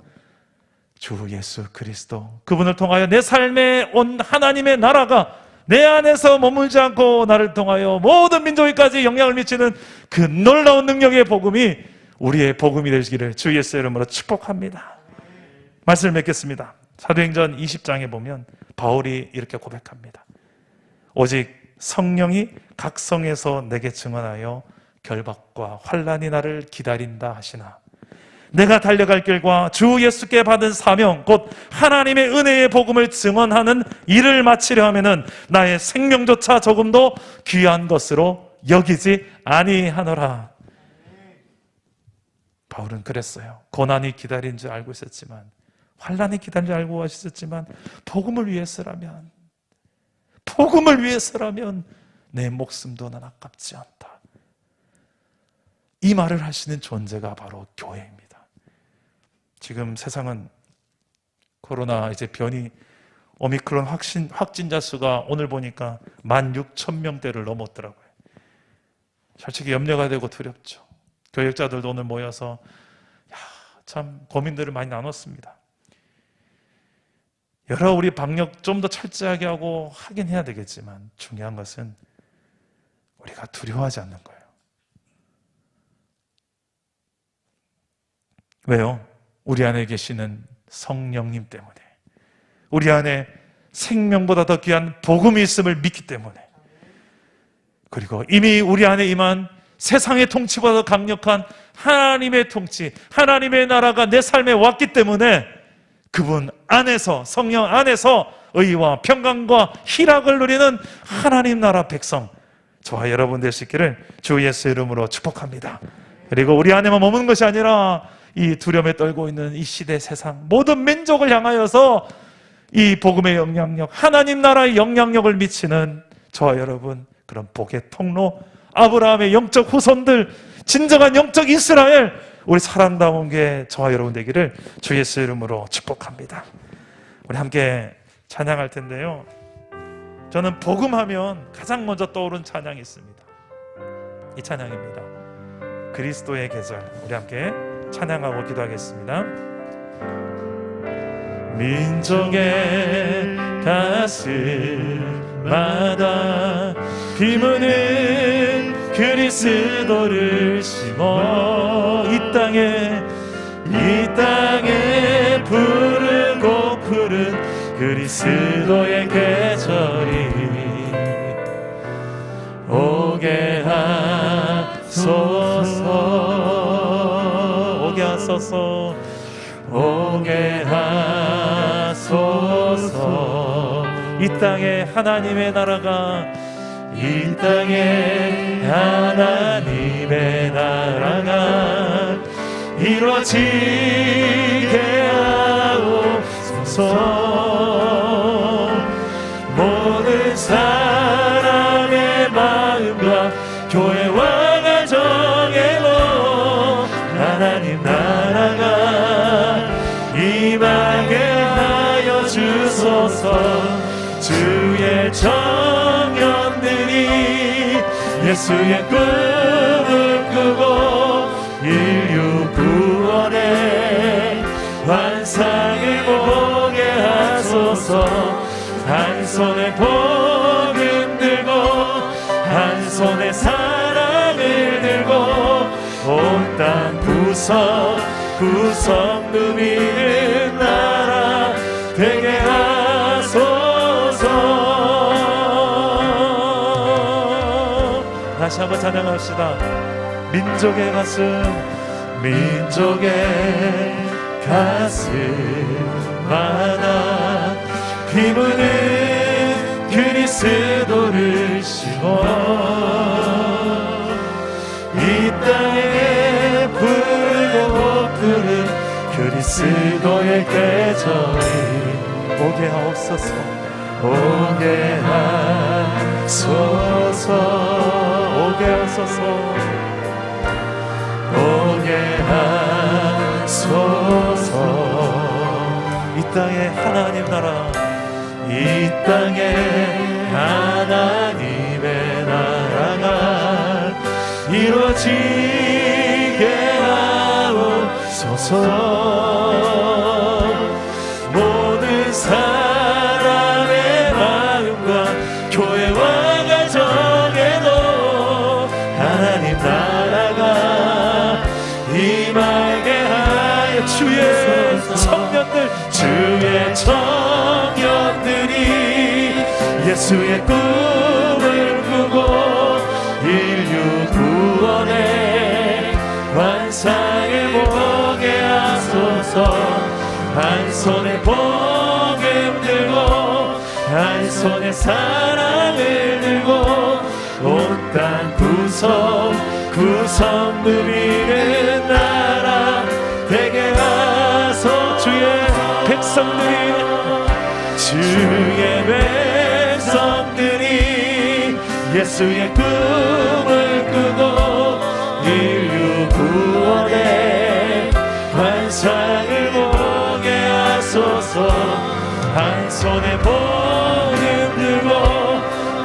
주 예수 그리스도, 그분을 통하여 내 삶에 온 하나님의 나라가 내 안에서 머물지 않고 나를 통하여 모든 민족에까지 영향을 미치는 그 놀라운 능력의 복음이 우리의 복음이 되시기를 주 예수의 이름으로 축복합니다. 말씀을 맺겠습니다. 사도행전 20장에 보면 바울이 이렇게 고백합니다. 오직 성령이 각 성에서 내게 증언하여 결박과 환난이 나를 기다린다 하시나, 내가 달려갈 길과 주 예수께 받은 사명, 곧 하나님의 은혜의 복음을 증언하는 일을 마치려 하면은 나의 생명조차 조금도 귀한 것으로 여기지 아니하노라. 바울은 그랬어요. 고난이 기다린 줄 알고 있었지만, 환난이 기다린 줄 알고 있었지만, 복음을 위해서라면 내 목숨도 난 아깝지 않다. 이 말을 하시는 존재가 바로 교회입니다. 지금 세상은 코로나 이제 변이, 오미크론 확진자 수가 오늘 보니까 16,000명대를 넘었더라고요. 솔직히 염려가 되고 두렵죠. 교역자들도 오늘 모여서 참 고민들을 많이 나눴습니다. 여러 우리 방역 좀 더 철저하게 하고 하긴 해야 되겠지만, 중요한 것은 우리가 두려워하지 않는 거예요. 왜요? 우리 안에 계시는 성령님 때문에, 우리 안에 생명보다 더 귀한 복음이 있음을 믿기 때문에, 그리고 이미 우리 안에 임한 세상의 통치보다 더 강력한 하나님의 통치, 하나님의 나라가 내 삶에 왔기 때문에 그분 안에서, 성령 안에서 의와 평강과 희락을 누리는 하나님 나라 백성, 저와 여러분 될 수 있기를 주 예수의 이름으로 축복합니다. 그리고 우리 안에만 머무는 것이 아니라 이 두려움에 떨고 있는 이 시대, 세상 모든 민족을 향하여서 이 복음의 영향력, 하나님 나라의 영향력을 미치는 저와 여러분, 그런 복의 통로, 아브라함의 영적 후손들, 진정한 영적 이스라엘, 우리 사랑다운 게 저와 여러분 되기를 주 예수 이름으로 축복합니다. 우리 함께 찬양할 텐데요, 저는 복음하면 가장 먼저 떠오른 찬양이 있습니다. 이 찬양입니다. 그리스도의 계절. 우리 함께 찬양하고 기도하겠습니다. 민족의 가슴마다 비무는 그리스도를 심어 이 땅에 부르고 푸른 그리스도의 계절이 오게 하소서, 오게 하소서, 오게 하소서. 이 땅에 하나님의 나라가, 이 땅에 하나님의 나라가 이루어지게 하옵소서. 모든 사람의 마음과 교회와 가정에도 하나님 나라가 임하게 하여 주소서. 주의 청년들이 예수의 꿈을 꾸고 인류 구원의 환상을 보게 하소서. 한 손에 복음 들고 구성 누리는 나라 되게 하소서. 다시 한번 찬양합시다. 민족의 가슴 하나 비무는 그리스도를 심어 이 땅에 불고 푸른 그리스도의 계절이 오게 하옵소서. 오게 하소서. 오게 하소서. 오게 하소서. 이 땅에 하나님 나라, 이 땅에 하나님의 나라가 이루어지게 하옵소서. 모든 사람의 마음과 교회와 가정에도 하나님 나라가 임하게 하여 주의 청년들이 예수의 꿈을 꾸고 인류 구원의 환상을 보게 하소서. 한 손에 복음 들고 한 손에 사랑을 들고 온 땅 구성 누리는 나라 되게 하소. 주의 백성들이 예수의 꿈을 꾸고 인류 구원의 환상을 보게 하소서. 한 손에 복음 들고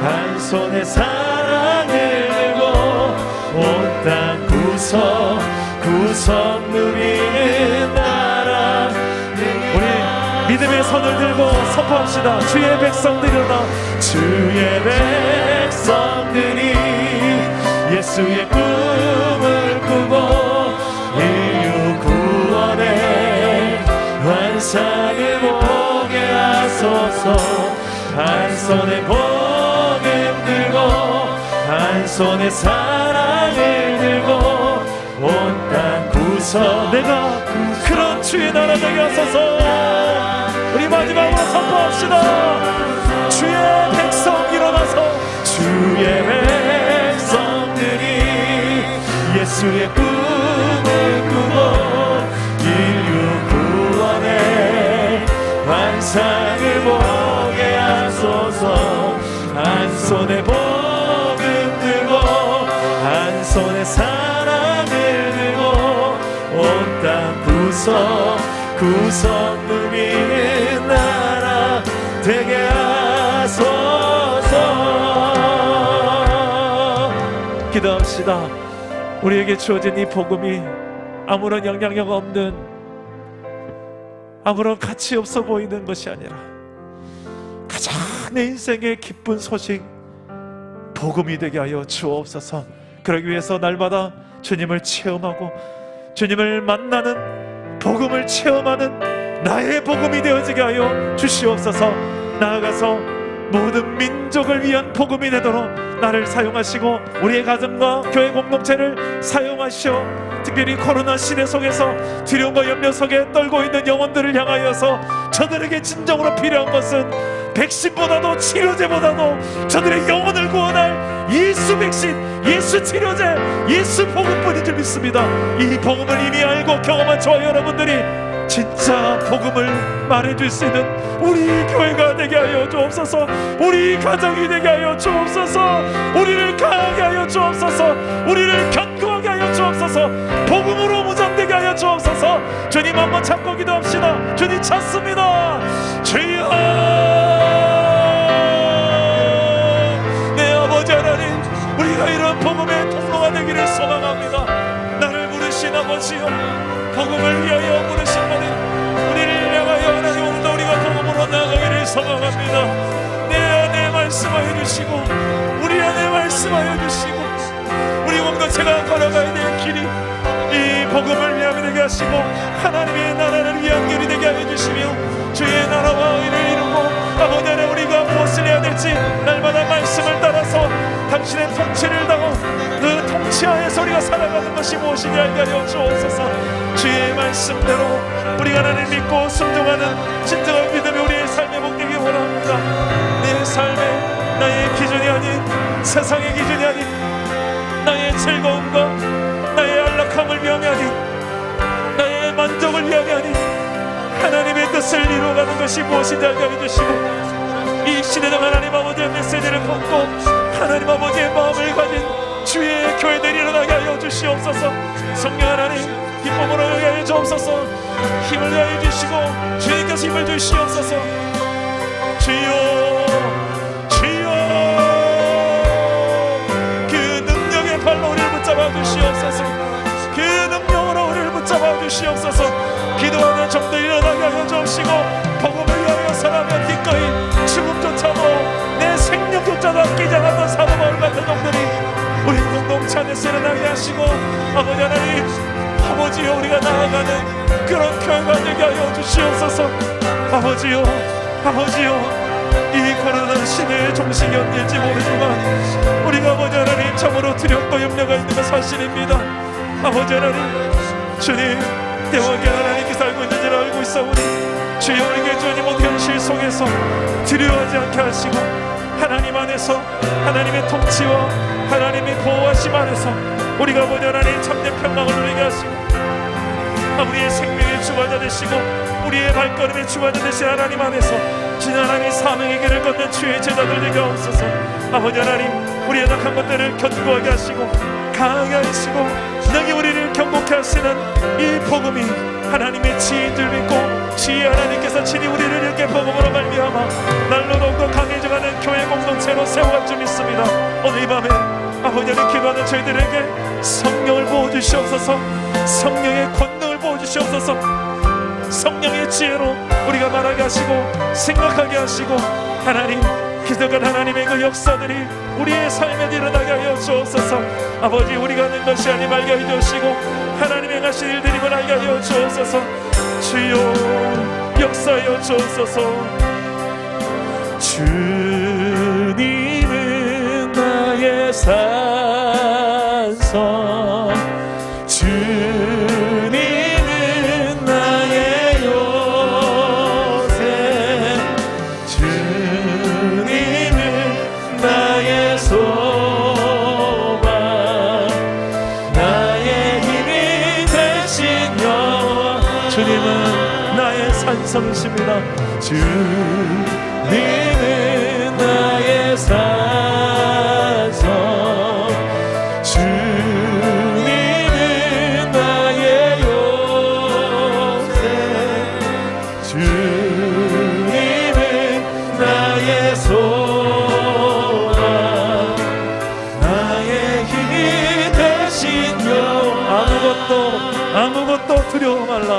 한 손에 사랑을 들고 온 땅 구성 누리는 나라. 우리 믿음의 손을 들고 선포합시다. 주의 백성들이로다. 주의 백성들이 예수의 꿈을 꾸고 인류 구원의 환상을 보게 하소서. 한 손에 복음 들고 한 손에 사랑을 들고 온 땅 내가 그런 주의 나라 되게 하소서. 우리 마지막으로 선포합시다. 주의 백성 일어나서 주의 백성들이 예수의 꿈을 꾸고 인류 구원의 환상을 보게 하소서. 한 손에 복음 들고 한 손에 사랑을 들고 온 땅 구성 누리는 나라 되게 하소서. 기도합시다. 우리에게 주어진 이 복음이 아무런 영향력 없는, 아무런 가치 없어 보이는 것이 아니라 가장 내 인생의 기쁜 소식, 복음이 되게 하여 주옵소서. 그러기 위해서 날마다 주님을 체험하고 주님을 만나는, 복음을 체험하는 나의 복음이 되어지게 하여 주시옵소서. 나아가서 모든 민족을 위한 복음이 되도록 나를 사용하시고 우리의 가정과 교회 공동체를 사용하시어 특별히 코로나 시대 속에서 두려움과 염려 속에 떨고 있는 영혼들을 향하여서 저들에게 진정으로 필요한 것은 백신보다도 치료제보다도 저들의 영혼을 구원할 예수 백신, 예수 치료제, 예수 복음뿐인 줄 믿습니다. 이 복음을 이미 알고 경험한 저와 여러분들이 진짜 복음을 말해줄 수 있는 우리 교회가 되게 하여 주옵소서. 우리 가정이 되게 하여 주옵소서. 우리를 강하게 하여 주옵소서. 우리를 견고하게 하여 주옵소서. 복음으로 무장되게 하여 주옵소서. 주님 한번 참고 기도합시다. 주님 찾습니다. 주여, 내 아버지 하나님, 우리가 이런 복음의 통로가 되기를 소망합니다. 나를 부르신 아버지여, 복음을 위하여 부르신 하나님, 우리를 향하여 하나님 오늘도 우리가 복음으로 나아가기를 소망합니다. 내 안에 말씀하여 주시고 우리 안에 말씀하여 주시고 우리 공동체가 걸어가야 될 길이 이 복음을 하시고 하나님의 나라를 위한 길이 되게 하여 주시며 주의 나라와 의를 이루고 아버지 안에 우리가 무엇을 해야 될지 날마다 말씀을 따라서 당신의 통치를 당하고 그 통치하에서 우리가 살아가는 것이 무엇이냐 알게 하여 주옵소서. 주의 말씀대로 우리가 하나님 믿고 순종하는 진정한 믿음이 우리의 삶의 복되기 원합니다. 내 삶의 나의 기준이 아닌 세상의 기준이 아닌 나의 즐거움과 나의 안락함을 위함이 아닌 나의 만족을 위함이 아닌 하나님의 뜻을 이루어가는 것이 무엇인지 알게 해주시고 이 시대적 하나님 아버지의 메시지를 걷고 하나님 아버지의 마음을 가진 주의 교회들이 일어나게 하여 주시옵소서. 성령 하나님 기쁨으로 여기 하여 주옵소서. 힘을 다해 주시고 주님께서 힘을 주시옵소서. 주여 주여 그 능력의 발로 우리를 붙잡아 주시옵소서. 그 능력으로 우리를 붙잡아 주시옵소서. 기도하는 종들 일어나게 하여 주옵시고 복음을 위하여 살아며 기꺼이 죽음조차도 내 생명조차도 아끼지 않았던 사도 바울 같은 종들이 우리 공동체 안에서 일어나게 하시고 아버지 하나님 아버지여 우리가 나아가는 그런 교회가 되게 하여 주시옵소서. 아버지여 아버지여 이 코로나 시대의 종식이 언제일지 모르지만 우리가 아버지 하나님 참으로 두렵고 염려가 있는 건 사실입니다. 아버지 하나님 주님 대왕의 하나님께서 알고 있는 줄 알고 있사오니 주여 우리에게 주님 모든 현실 속에서 두려워하지 않게 하시고 하나님 안에서 하나님의 통치와 하나님의 보호하심 안에서 우리가 아버지 하나님 참된 평강을 누리게 하시고 우리의 생명의 주관자 되시고 우리의 발걸음의 주관자 되신 하나님 안에서 진 하나님 사명의 길을 걷는 주의 제자들 되게 하옵소서. 아버지 하나님 우리의 낙한 것들을 견고하게 하시고 강하게 하시고 능히 우리를 경고케 하시는 이 복음이 하나님의 지인 줄 믿고 지혜 하나님께서 친히 우리를 이렇게 복음으로 말미암아 날로 더욱더 강해져가는 교회 공동체로 세워갈 줄 믿습니다. 오늘 이 밤에 아버지 하나님 기도하는 저희들에게 성령을 부어주시옵소서. 성령의 권능을 부어주시옵소서. 성령의 지혜로 우리가 말하게 하시고 생각하게 하시고 하나님 기적한 하나님의 그 역사들이 우리의 삶에 일어나게 하여 주옵소서. 아버지 우리가 하는 것이 아니 말게 하여 주시고 하나님의 하신 일들임을 알게 하여 주옵소서. 주여 역사하여 주옵소서. 주님은 나의 산성 주님은 나의 요새 주님은 나의 소망 나의 힘이 되신 여호와 주님은 나의 산성이십니다. 주님은 나의 산성 주님은 나의 요새 주님은 나의 소망 나의 힘이 되신 여호와 아무것도 두려워 말라.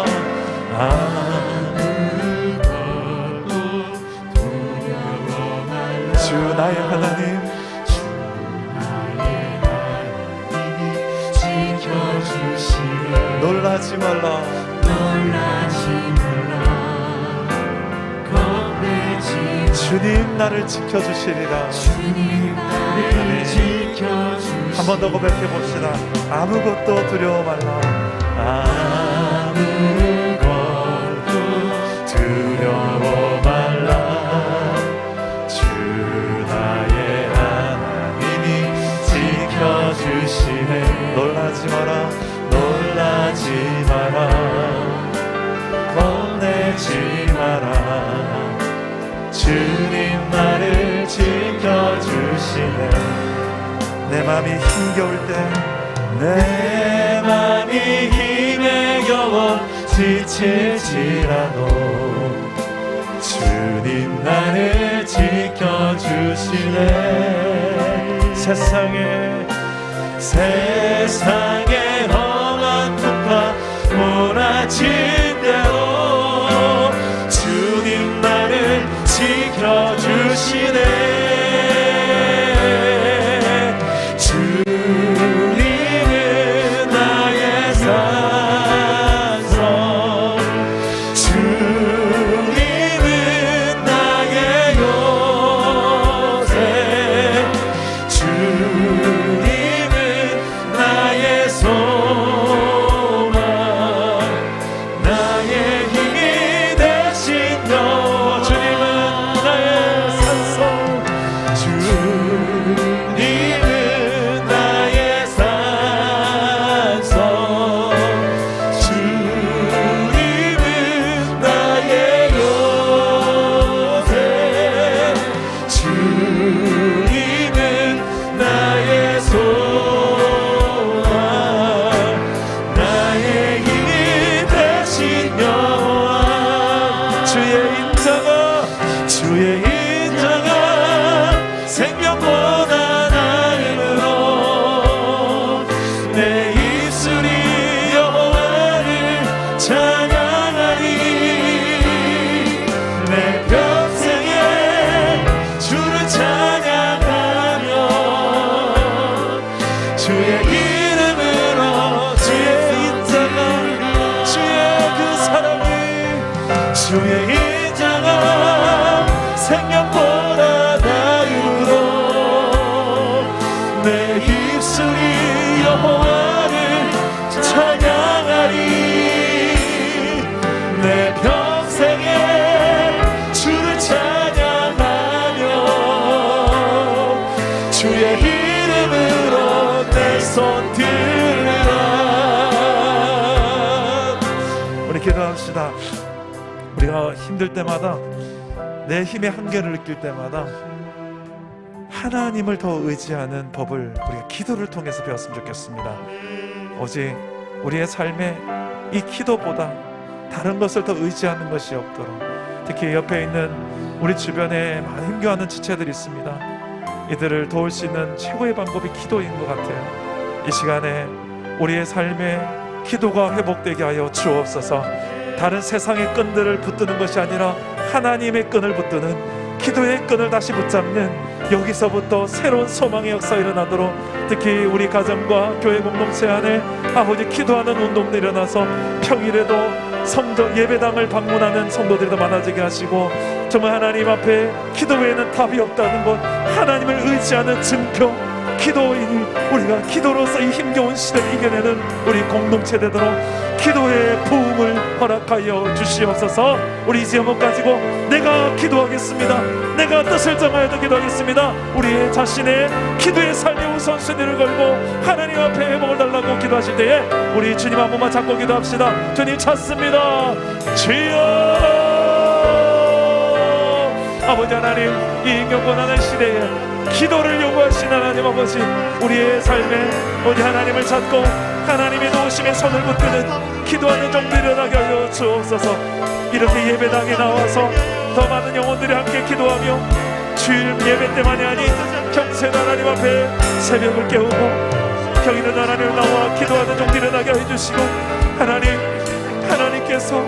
주 나의 하나님 지켜주시네. 놀라지 말라 겁내지 주님 나를 지켜주시리라. 주님 나를 지켜주시리라. 한 번 더 고백해 봅시다. 아무것도 두려워 말라. 아무것도 두려워 말라. 주 나의 하나님이 지켜주시네. 놀라지 마라 놀라지 마라 겁내지 마라. 주님 나를 지켜주시네. 내 맘이 힘겨울 때 내 맘이 힘에 겨워 지칠지라도 주님 나를 지켜주시네. 세상에 험한 풍파 몰아친 대로 주님 나를 지켜주시네. 주님은 나의 산성 이름으로 주의 인자가 주의 그 사랑이 주의 인자가 생명보다 나음으로 내 입술이 여호와를 찬양하리 내 평생에 주를 찬양하며 주의 이름으로 내 손 들라. 우리 기도합시다. 우리가 힘들 때마다 내 힘의 한계를 느낄 때마다 하나님을 더 의지하는 법을 우리가 기도를 통해서 배웠으면 좋겠습니다. 오직 우리의 삶에 이 기도보다 다른 것을 더 의지하는 것이 없도록, 특히 옆에 있는 우리 주변에 많이 힘겨워하는 지체들이 있습니다. 이들을 도울 수 있는 최고의 방법이 기도인 것 같아요. 이 시간에 우리의 삶에 기도가 회복되게 하여 주옵소서. 다른 세상의 끈들을 붙드는 것이 아니라 하나님의 끈을 붙드는, 기도의 끈을 다시 붙잡는, 여기서부터 새로운 소망의 역사가 일어나도록, 특히 우리 가정과 교회 공동체 안에 아버지 기도하는 운동들이 일어나서 평일에도 성전 예배당을 방문하는 성도들이 더 많아지게 하시고, 정말 하나님 앞에 기도 외에는 답이 없다는 것, 하나님을 의지하는 증표, 기도인이 우리가 기도로서 이 힘겨운 시대를 이겨내는 우리 공동체 되도록 기도의 부흥을 허락하여 주시옵소서. 우리 이 제목 가지고 내가 기도하겠습니다. 내가 뜻을 정하여도 기도하겠습니다. 우리의 자신의 기도의 삶의 우선순위를 걸고 하나님 앞에 회복을 달라고 기도하실 때에 우리 주님 한 번만 잡고 기도합시다. 주님 찾습니다. 주여. 아버지 하나님, 이 경건하는 시대에 기도를 요구하신 하나님 아버지, 우리의 삶에 어디 하나님을 찾고 하나님의 도우심에 손을 붙드는 기도하는 종들이 일어나게 하여 주옵소서. 이렇게 예배당에 나와서 더 많은 영혼들이 함께 기도하며 주일 예배 때만이 아닌 평생 하나님 앞에 새벽을 깨우고 평일은 하나님을 나와 기도하는 종들이 일어나게 해주시고, 하나님께서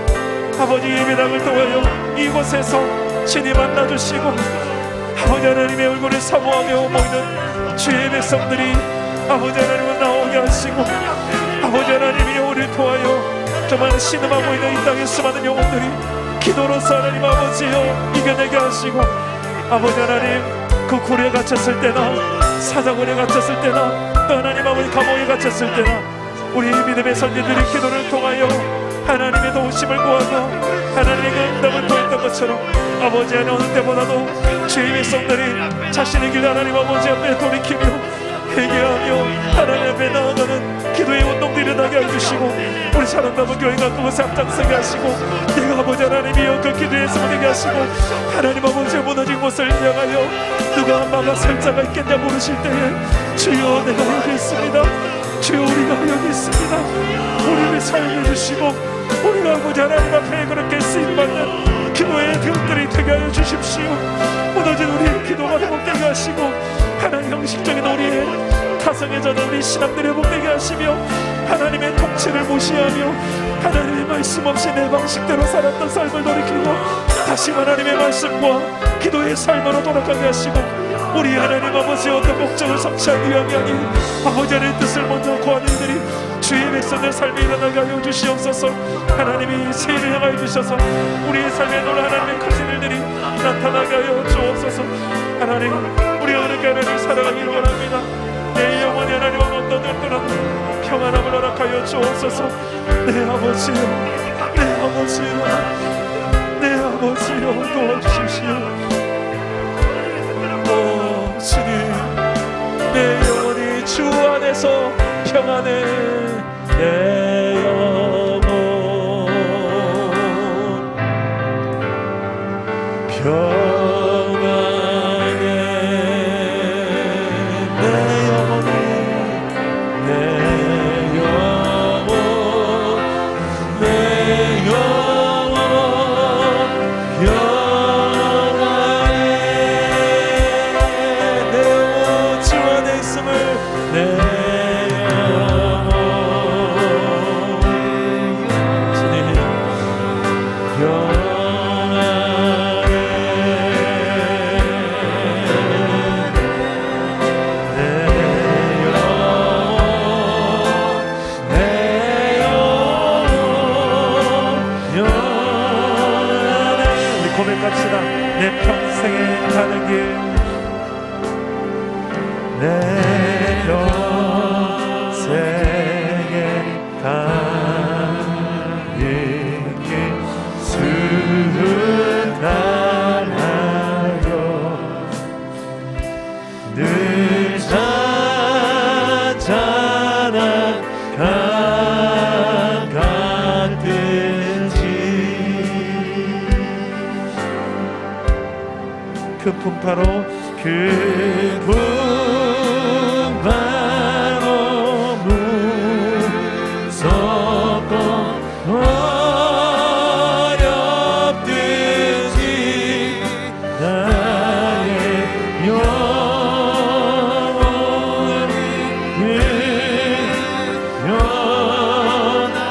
아버지 예배당을 통하여 이곳에서 친히 만나주시고 아버지 하나님의 얼굴을 사모하며 모이는 주의 백성들이 아버지 하나님을 나오게 하시고, 아버지 하나님이 우리를 통하여 정말 신음하고 있는 이 땅의 수많은 영혼들이 기도로서 하나님 아버지여 이겨내게 하시고, 아버지 하나님 그 굴에 갇혔을 때나 사자굴에 갇혔을 때나 또 하나님 아버지 감옥에 갇혔을 때나 우리 믿음의 선지들이 기도를 통하여 하나님의 도우심을 구하고 하나님의 그 응답을 구했던 것처럼 아버지 하나님 어느 때보다도 주의 백성들이 자신의 길 하나님 아버지 앞에 돌이키며 회개하며 하나님 앞에 나아가는 기도의 운동들이 나게 해주시고, 우리 사랑받은 교회가 그것에 앞장서게 하시고, 내가 아버지 하나님이여 그 기도에 서게 하시고, 하나님 아버지의 무너진 곳을 향하여 누가 막아 설 자가 있겠냐 물으실 때에 주여 내가 여기 있습니다. 주여 우리가 여기 있습니다. 우리를 살려 주시고 우리가 아버지 하나님 앞에 그렇게 쓰임받는 기도의 병들이 되게 하여 주십시오. 무너진 우리의 기도가 회복되게 하시고 하나님 형식적인 우리의 타성에 젖은 우리 신앙들이 회복되게 하시며 하나님의 통치를 무시하며 하나님의 말씀 없이 내 방식대로 살았던 삶을 돌이키고 다시 하나님의 말씀과 기도의 삶으로 돌아가게 하시고, 우리 하나님 아버지 어떤 목적을 성취하기 위함이 아닌 아버지 하나님의 뜻을 먼저 구하는 이들이 주의 백성의 삶에 일어나게 하여 주시옵소서. 하나님이 세일을 향하여 주셔서 우리의 삶에 놀라 하나님의 크신 일들이 나타나게 하여 주옵소서. 하나님, 우리가 그렇게 하나님 사랑하기를 원합니다. 내 영혼이 하나님 어떤 들더라도 평안함을 허락하여 주옵소서. 내 아버지여, 내 아버지여, 내 아버지여 도와주십시오. 주님, 내 영혼이 주 안에서 평안해. 내 영혼 평안해. 내 영혼이, 내 영혼, 내 영혼 평안해. 내 영혼 그 풍파로 그 풍파로 무섭고 어렵듯이 나의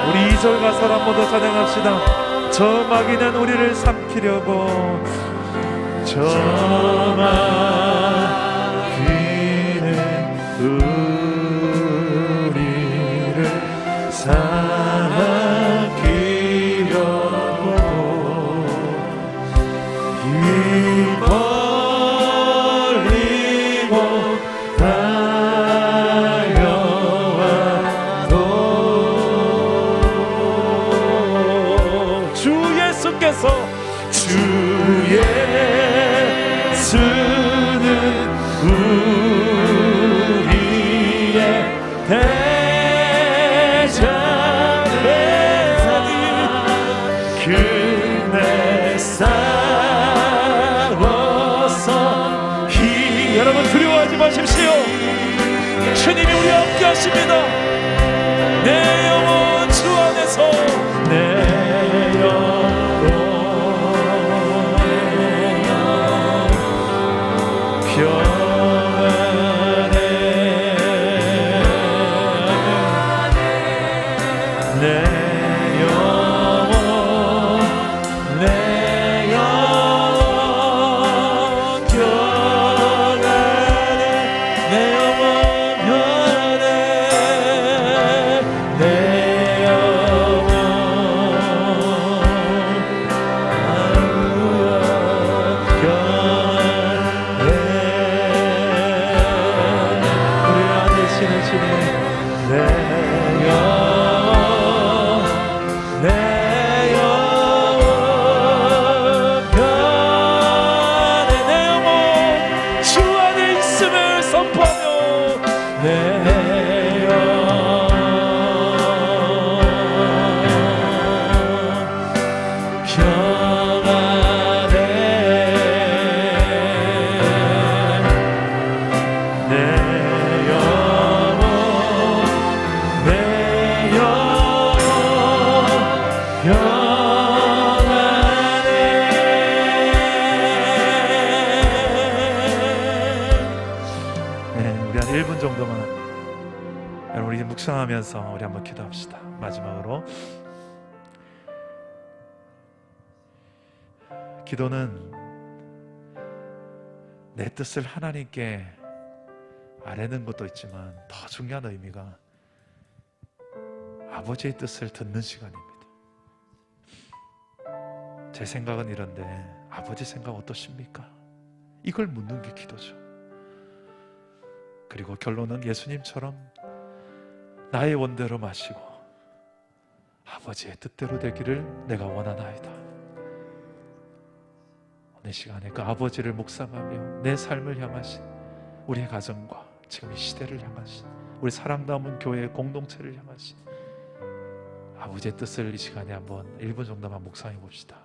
우리 2절 가사를 한 번 더 찬양합시다. 저 마귀는 우리를 삼키려고 저 마귀는 우리를 삼키려고 입 벌리고 달려와도 주 예수께서 주 예수는 우리의 대장되사니 그네 싸워서 여러분 두려워하지 마십시오. 주님이 우리와 함께 하십니다. 내 영혼 주 안에서 내 영혼 평안해 내 영혼 내 영혼 평안해 내 영혼 평안해 내 영혼 묵상하면서 우리 한번 기도합시다. 마지막으로 기도는 내 뜻을 하나님께 아뢰는 것도 있지만 더 중요한 의미가 아버지의 뜻을 듣는 시간입니다. 제 생각은 이런데 아버지 생각 어떠십니까? 이걸 묻는 게 기도죠. 그리고 결론은 예수님처럼 나의 원대로 마시고 아버지의 뜻대로 되기를 내가 원하나이다. 오늘 시간에 그 아버지를 묵상하며 내 삶을 향하신 우리의 가정과 지금 이 시대를 향하신 우리 사랑 남은 교회의 공동체를 향하신 아버지의 뜻을 이 시간에 한번 1분 정도만 묵상해 봅시다.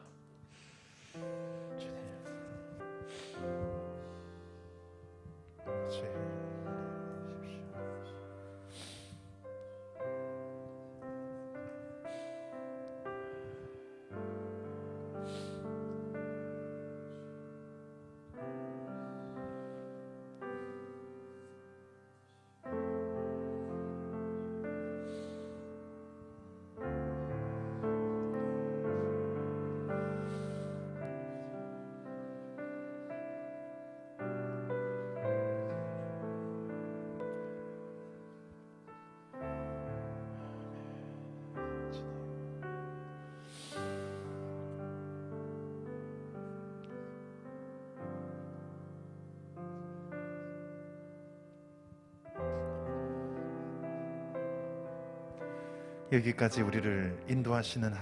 여기까지 우리를 인도하시는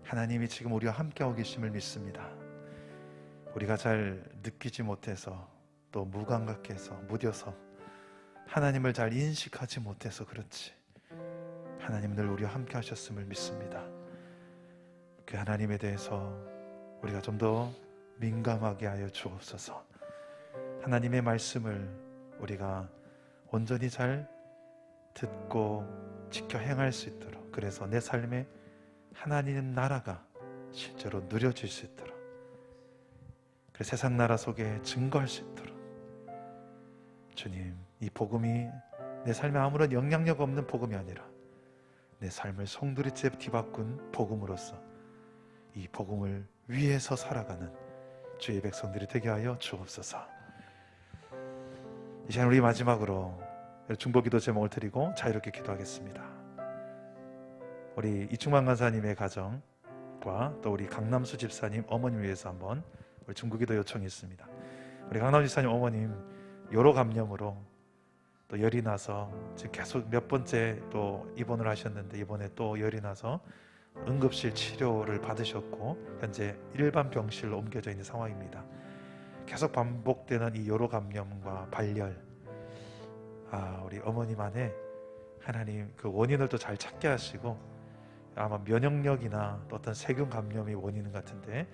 하나님이 지금 우리와 함께하고 계심을 믿습니다. 우리가 잘 느끼지 못해서 또 무감각해서 무뎌서 하나님을 잘 인식하지 못해서 그렇지 하나님은 늘 우리와 함께 하셨음을 믿습니다. 그 하나님에 대해서 우리가 좀 더 민감하게 하여 주옵소서. 하나님의 말씀을 우리가 온전히 잘 듣고 지켜 행할 수 있도록, 그래서 내 삶에 하나님 나라가 실제로 누려질 수 있도록, 그래서 세상 나라 속에 증거할 수 있도록, 주님, 이 복음이 내 삶에 아무런 영향력 없는 복음이 아니라 내 삶을 송두리째 뒤바꾼 복음으로서 이 복음을 위해서 살아가는 주의 백성들이 되게 하여 주옵소서. 이 시간 우리 마지막으로 중보기도 제목을 드리고 자유롭게 기도하겠습니다. 우리 이충만 간사님의 가정과 또 우리 강남수 집사님 어머님 위해서 한번 우리 중보기도 요청이 있습니다. 우리 강남수 집사님 어머님 요로 감염으로 또 열이 나서 지금 계속 몇 번째 또 입원을 하셨는데, 이번에 또 열이 나서 응급실 치료를 받으셨고 현재 일반 병실로 옮겨져 있는 상황입니다. 계속 반복되는 이 요로 감염과 발열, 우리 어머님 안에 하나님 그 원인을 또 잘 찾게 하시고, 아마 면역력이나 또 어떤 세균 감염이 원인인 것 같은데,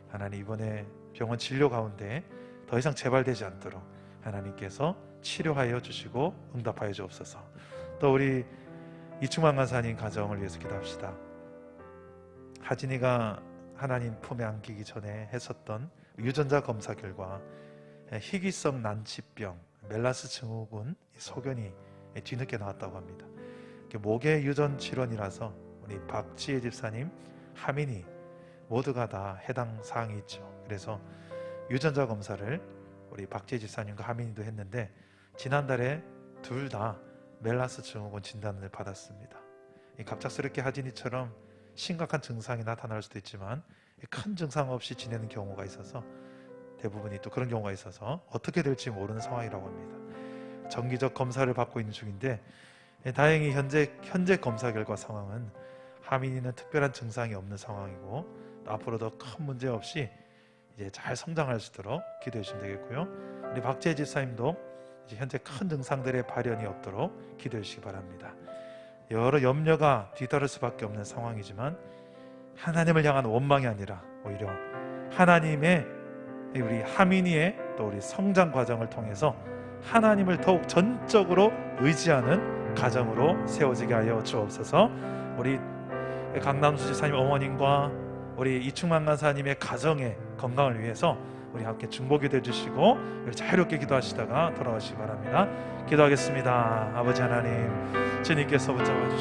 하나님 이번에 병원 진료 가운데 더 이상 재발되지 않도록 하나님께서 치료하여 주시고 응답하여 주옵소서. 또 우리 이충만 간사님 가정을 위해서 기도합시다. 하진이가 하나님 품에 안기기 전에 했었던 유전자 검사 결과 희귀성 난치병 멜라스 증후군 소견이 뒤늦게 나왔다고 합니다. 목의 유전 질환이라서 우리 박지혜 집사님, 하민이 모두가 다 해당 사항이 있죠. 그래서 유전자 검사를 우리 박지혜 집사님과 하민이도 했는데 지난달에 둘 다 멜라스 증후군 진단을 받았습니다. 갑작스럽게 하진이처럼 심각한 증상이 나타날 수도 있지만 큰 증상 없이 지내는 경우가 있어서, 대부분이 또 그런 경우가 있어서 어떻게 될지 모르는 상황이라고 합니다. 정기적 검사를 받고 있는 중인데, 다행히 현재 검사 결과 상황은 하민이는 특별한 증상이 없는 상황이고, 앞으로도 큰 문제 없이 이제 잘 성장할 수 있도록 기도해 주시면 되겠고요. 우리 박재희 집사님도 이제 현재 큰 증상들의 발현이 없도록 기도해 주시기 바랍니다. 여러 염려가 뒤따를 수밖에 없는 상황이지만 하나님을 향한 원망이 아니라 오히려 하나님의 우리 하민이의 또 우리 성장 과정을 통해서 하나님을 더욱 전적으로 의지하는 가정으로 세워지게 하여 주옵소서. 우리 강남수 집사님 어머님과 우리 이충만 간사님의 가정의 건강을 위해서 우리 함께 중보기도 해주시고 자유롭게 기도하시다가 돌아오시기 바랍니다. 기도하겠습니다. 아버지 하나님, 주님께서 붙잡아 주셔